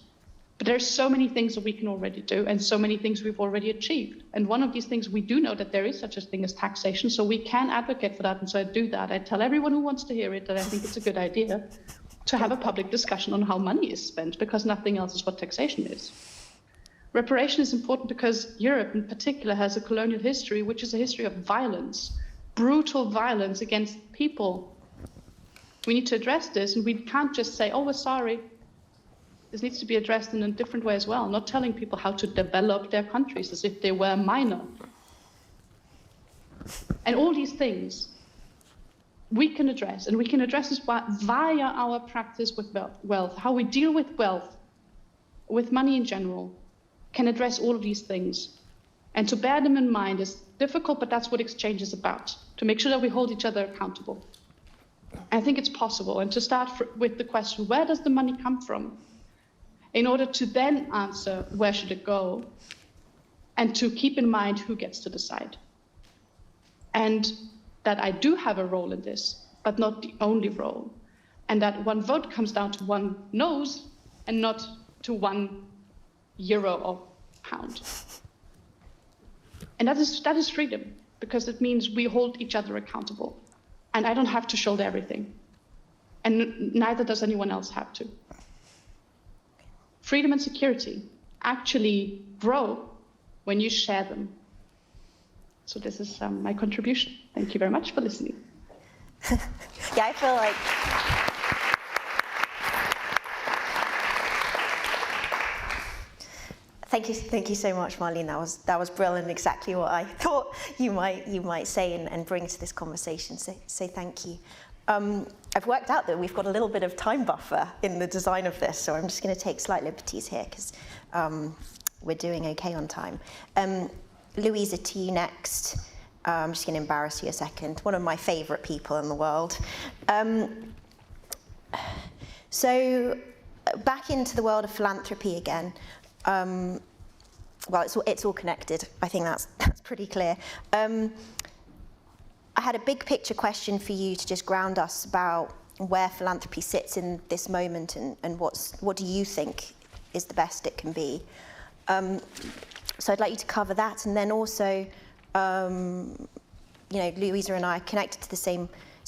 But there's so many things that we can already do, and so many things we've already achieved. And one of these things, we do know that there is such a thing as taxation, so we can advocate for that, and so I do that. I tell everyone who wants to hear it that I think it's a good idea to have a public discussion on how money is spent, because nothing else is what taxation is. Reparation is important because Europe in particular has a colonial history, which is a history of violence, brutal violence against people. We need to address this, and we can't just say, oh, we're sorry. This needs to be addressed in a different way as well, not telling people how to develop their countries as if they were minor. And all these things we can address, and we can address this via our practice with wealth. How we deal with wealth, with money in general, can address all of these things. And to bear them in mind is difficult, but that's what exchange is about, to make sure that we hold each other accountable. I think it's possible. And to start with the question, where does the money come from? In order to then answer, where should it go? And to keep in mind who gets to decide. And that I do have a role in this, but not the only role. And that one vote comes down to one nose and not to €1 or pound. And that is freedom, because it means we hold each other accountable. And I don't have to shoulder everything. And neither does anyone else have to. Freedom and security actually grow when you share them. So this is my contribution. Thank you very much for listening. Yeah, I feel like... Thank you so much, Marlene. That was brilliant. Exactly what I thought you might say and bring to this conversation. So thank you. I've worked out that we've got a little bit of time buffer in the design of this, so I'm just going to take slight liberties here because we're doing okay on time. Louisa, to you next. I'm just going to embarrass you a second. One of my favourite people in the world. So back into the world of philanthropy again. Well, it's all connected. I think that's pretty clear. I had a big picture question for you to just ground us about where philanthropy sits in this moment and what do you think is the best it can be. So I'd like you to cover that, and then also, Louisa and I are connected to the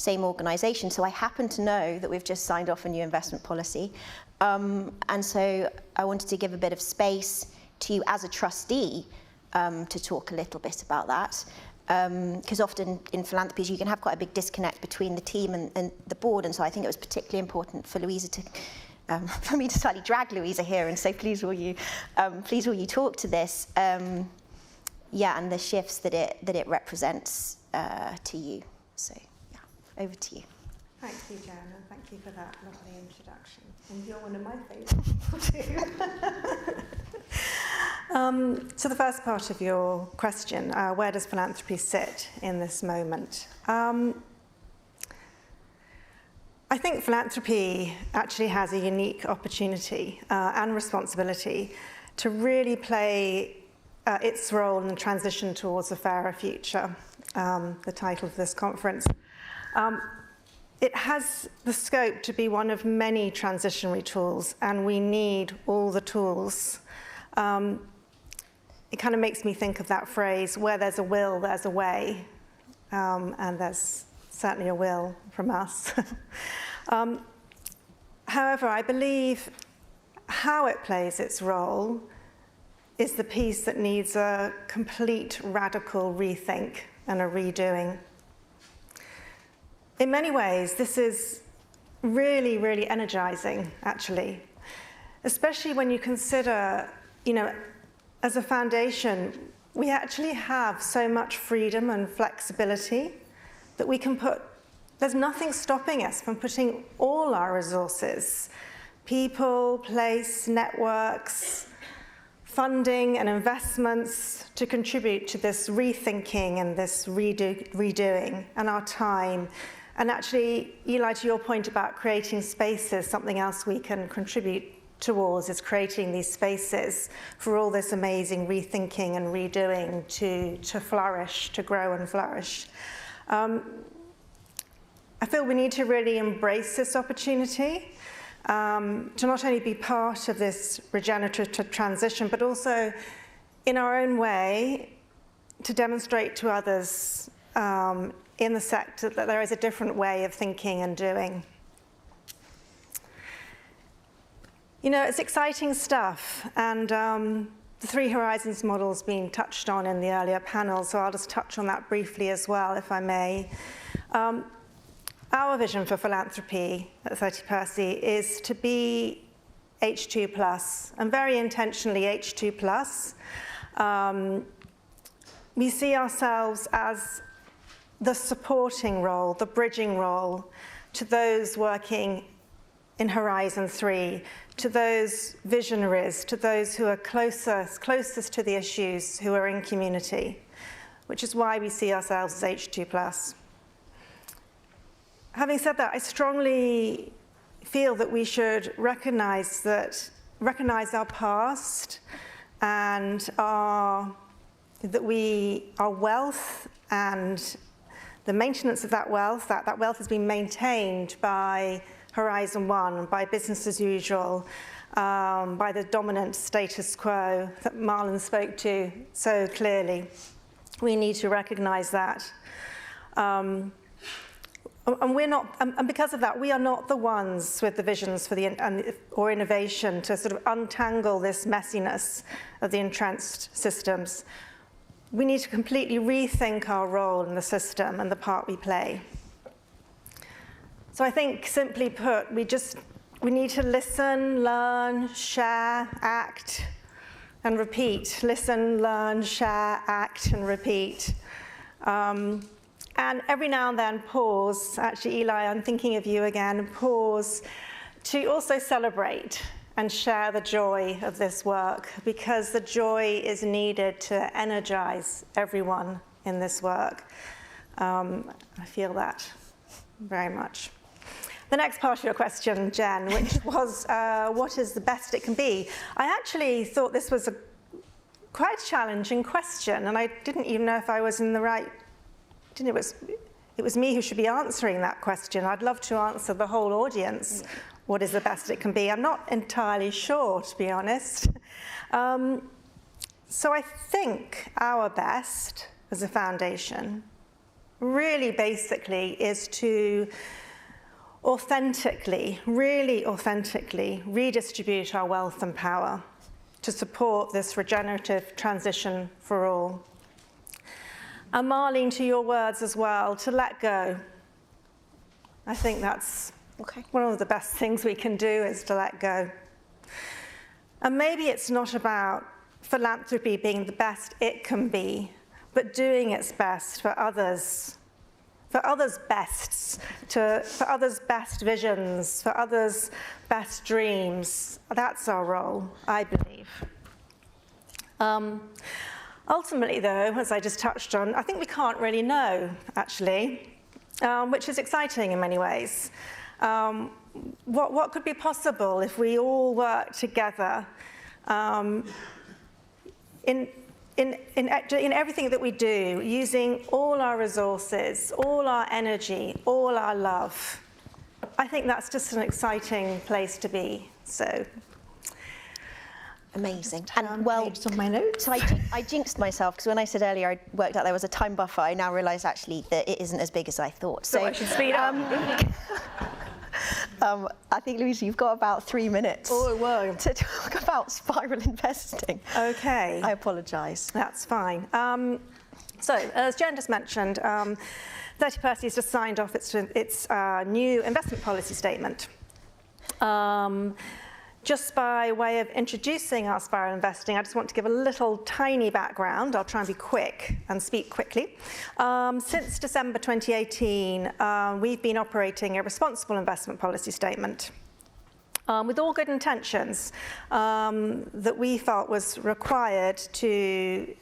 same organisation. So I happen to know that we've just signed off a new investment policy. And so I wanted to give a bit of space to you as a trustee to talk a little bit about that. Because often in philanthropies you can have quite a big disconnect between the team and the board, and so I think it was particularly important for Louisa to, for me to slightly drag Louisa here and say, please will you talk to this, yeah, and the shifts that it represents to you. So yeah, over to you. Thank you, Jen, and thank you for that lovely introduction. And you're one of my favourite people too. So the first part of your question, where does philanthropy sit in this moment? I think philanthropy actually has a unique opportunity and responsibility to really play its role in the transition towards a fairer future, the title of this conference. It has the scope to be one of many transitionary tools, and we need all the tools. It kind of makes me think of that phrase, where there's a will, there's a way. And there's certainly a will from us. However, I believe how it plays its role is the piece that needs a complete radical rethink and a redoing. In many ways, this is really, really energizing, actually, especially when you consider, as a foundation, we actually have so much freedom and flexibility that we can there's nothing stopping us from putting all our resources, people, place, networks, funding and investments to contribute to this rethinking and this redoing and our time. And actually, Eli, to your point about creating spaces, something else we can contribute towards is creating these spaces for all this amazing rethinking and redoing to flourish, to grow and flourish. I feel we need to really embrace this opportunity to not only be part of this regenerative transition, but also in our own way to demonstrate to others in the sector that there is a different way of thinking and doing. It's exciting stuff, and the Three Horizons model's been touched on in the earlier panel, so I'll just touch on that briefly as well, if I may. Our vision for philanthropy at 30 Percy is to be H2+, and very intentionally H2+. We see ourselves as the supporting role, the bridging role to those working in Horizon 3, to those visionaries, to those who are closest to the issues, who are in community, which is why we see ourselves as H2+. Having said that, I strongly feel that we should recognize our past and our wealth and the maintenance of that wealth has been maintained by Horizon 1, by business as usual, by the dominant status quo that Marlon spoke to so clearly. We need to recognize that. And because of that, we are not the ones with the visions for or innovation to sort of untangle this messiness of the entrenched systems. We need to completely rethink our role in the system and the part we play. So I think, simply put, we need to listen, learn, share, act, and repeat. Listen, learn, share, act, and repeat. And every now and then pause. Actually, Eli, I'm thinking of you again. Pause to also celebrate and share the joy of this work, because the joy is needed to energize everyone in this work. I feel that very much. The next part of your question, Jen, which was what is the best it can be? I actually thought this was a quite challenging question, and I didn't even know if I was in the right. It was me who should be answering that question. I'd love to answer the whole audience. What is the best it can be? I'm not entirely sure, to be honest. So I think our best as a foundation really basically is to authentically, really authentically redistribute our wealth and power to support this regenerative transition for all. And Marlene, to your words as well, to let go. I think that's one of the best things we can do, is to let go. And maybe it's not about philanthropy being the best it can be, but doing its best for others' bests, for others' best visions, for others' best dreams. That's our role, I believe. Ultimately, though, as I just touched on, I think we can't really know, actually, which is exciting in many ways. What could be possible if we all work together in everything that we do, using all our resources, all our energy, all our love? I think that's just an exciting place to be. So. Amazing. And well, on my notes. So I jinxed myself, because when I said earlier I worked out there was a time buffer, I now realise actually that it isn't as big as I thought. So I should speed up. I think, Louisa, you've got about 3 minutes to talk about spiral investing. Okay. I apologise. That's fine. So, as Jen just mentioned, 30 Parties just signed off its new investment policy statement. Just by way of introducing our spiral investing, I just want to give a little tiny background. I'll try and be quick and speak quickly. Since December 2018, we've been operating a responsible investment policy statement with all good intentions that we felt was required to,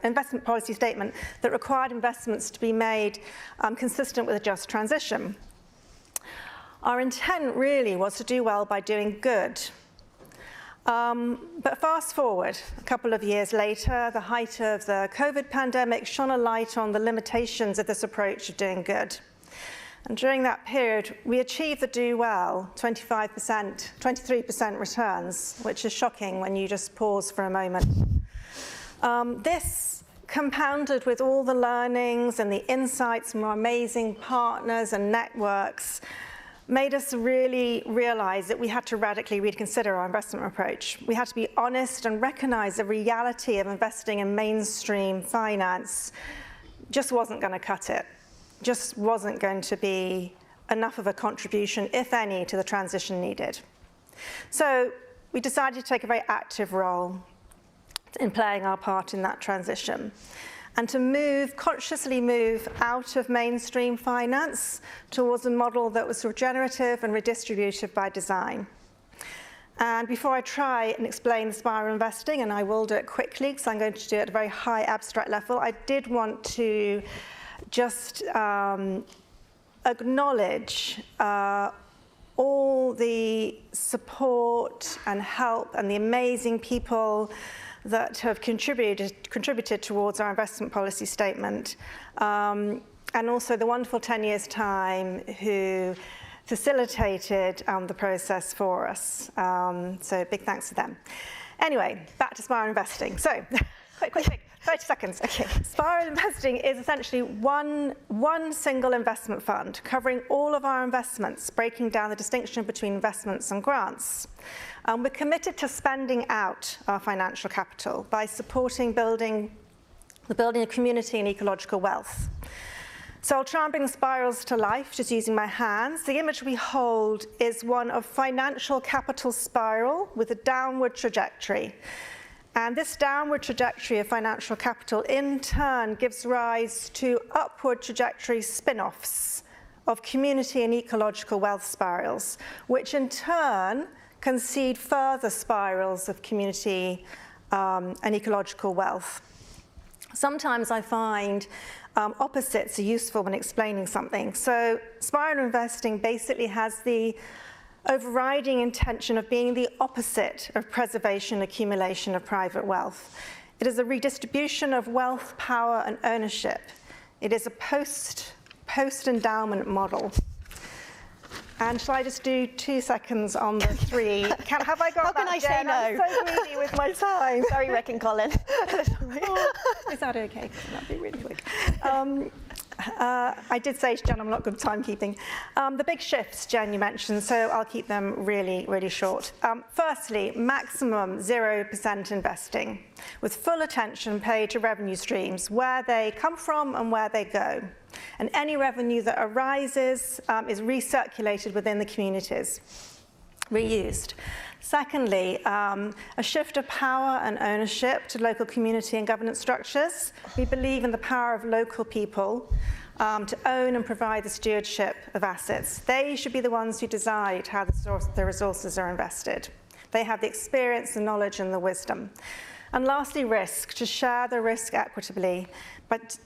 investment policy statement that required investments to be made consistent with a just transition. Our intent really was to do well by doing good. But fast forward a couple of years later, the height of the COVID pandemic shone a light on the limitations of this approach of doing good. And during that period, we achieved the do well, 25%, 23% returns, which is shocking when you just pause for a moment. This, compounded with all the learnings and the insights from our amazing partners and networks, made us really realize that we had to radically reconsider our investment approach. We had to be honest and recognize the reality of investing in mainstream finance just wasn't going to cut it, just wasn't going to be enough of a contribution, if any, to the transition needed. So we decided to take a very active role in playing our part in that transition, and to consciously move out of mainstream finance towards a model that was regenerative and redistributive by design. And before I try and explain the spiral investing, and I will do it quickly because I'm going to do it at a very high abstract level, I did want to just acknowledge all the support and help and the amazing people that have contributed towards our investment policy statement, and also the wonderful 10 Years Time who facilitated the process for us. So big thanks to them. Anyway, back to spiral investing. So, quick, 30 seconds. Okay. Spiral investing is essentially one single investment fund covering all of our investments, breaking down the distinction between investments and grants. We're committed to spending out our financial capital by supporting the building of community and ecological wealth. So I'll try and bring the spirals to life just using my hands. The image we hold is one of financial capital spiral with a downward trajectory. And this downward trajectory of financial capital in turn gives rise to upward trajectory spin-offs of community and ecological wealth spirals, which in turn can seed further spirals of community and ecological wealth. Sometimes I find opposites are useful when explaining something. So spiral investing basically has the overriding intention of being the opposite of preservation, accumulation of private wealth. It is a redistribution of wealth, power, and ownership. It is a post-endowment model. And shall I just do 2 seconds on the 3? Have I got How can I say no? I'm so greedy with my time. Sorry, Rick and Colin. Oh, is that okay? That'd be really quick. I did say to Jen I'm not good at timekeeping. The big shifts, Jen, you mentioned, so I'll keep them really, really short. Firstly, maximum 0% investing, with full attention paid to revenue streams, where they come from and where they go. And any revenue that arises is recirculated within the communities, reused. Secondly, a shift of power and ownership to local community and governance structures. We believe in the power of local people to own and provide the stewardship of assets. They should be the ones who decide how the resources are invested. They have the experience, the knowledge, and the wisdom. And lastly, risk, to share the risk equitably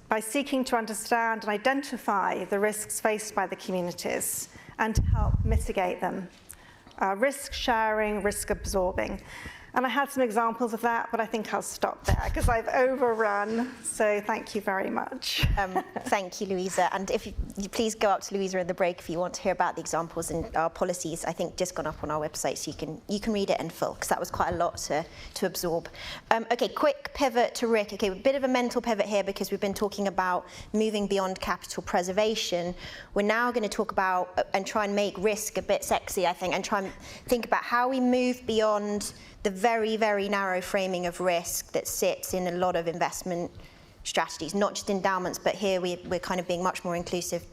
by seeking to understand and identify the risks faced by the communities and to help mitigate them. Risk sharing, risk absorbing. And I had some examples of that, but I think I'll stop there because I've overrun. So thank you very much. Thank you, Louisa. And if you please go up to Louisa in the break if you want to hear about the examples and our policies. I think just gone up on our website, so you can read it in full because that was quite a lot to absorb. Okay, quick pivot to Rick. Okay, a bit of a mental pivot here because we've been talking about moving beyond capital preservation. We're now going to talk about and try and make risk a bit sexy, I think, and try and think about how we move beyond the very, very narrow framing of risk that sits in a lot of investment strategies, not just endowments, but here we're kind of being much more inclusive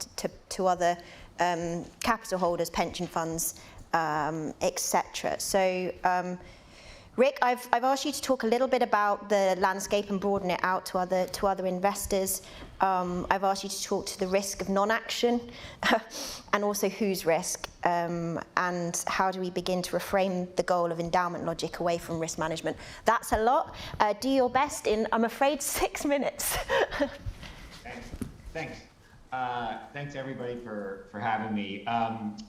to other capital holders, pension funds, etc. So, Rick, I've asked you to talk a little bit about the landscape and broaden it out to other investors. I've asked you to talk to the risk of non-action and also whose risk, and how do we begin to reframe the goal of endowment logic away from risk management. That's a lot. Do your best in, I'm afraid, 6 minutes. Thanks. Thanks everybody for having me.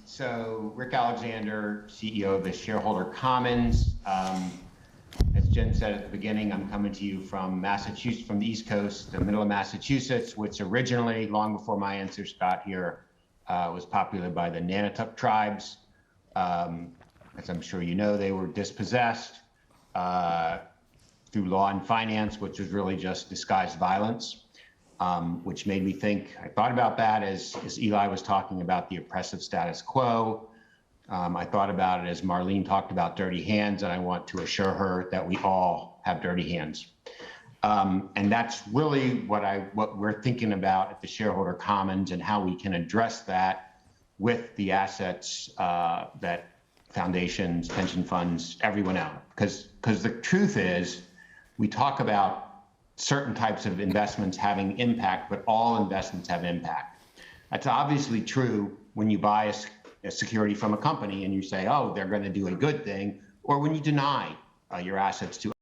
So Rick Alexander, CEO of the Shareholder Commons. As Jen said at the beginning, I'm coming to you from Massachusetts, from the East Coast, the middle of Massachusetts, which originally, long before my ancestors got here, was populated by the Nanatucket tribes. As I'm sure you know, they were dispossessed through law and finance, which was really just disguised violence. Which made me think, I thought about that as Eli was talking about the oppressive status quo. I thought about it as Marlene talked about dirty hands, and I want to assure her that we all have dirty hands. And that's really what we're thinking about at the Shareholder Commons and how we can address that with the assets that foundations, pension funds, everyone else. Because the truth is, we talk about certain types of investments having impact, but all investments have impact. That's obviously true when you buy a security from a company and you say, oh, they're going to do a good thing, or when you deny your assets to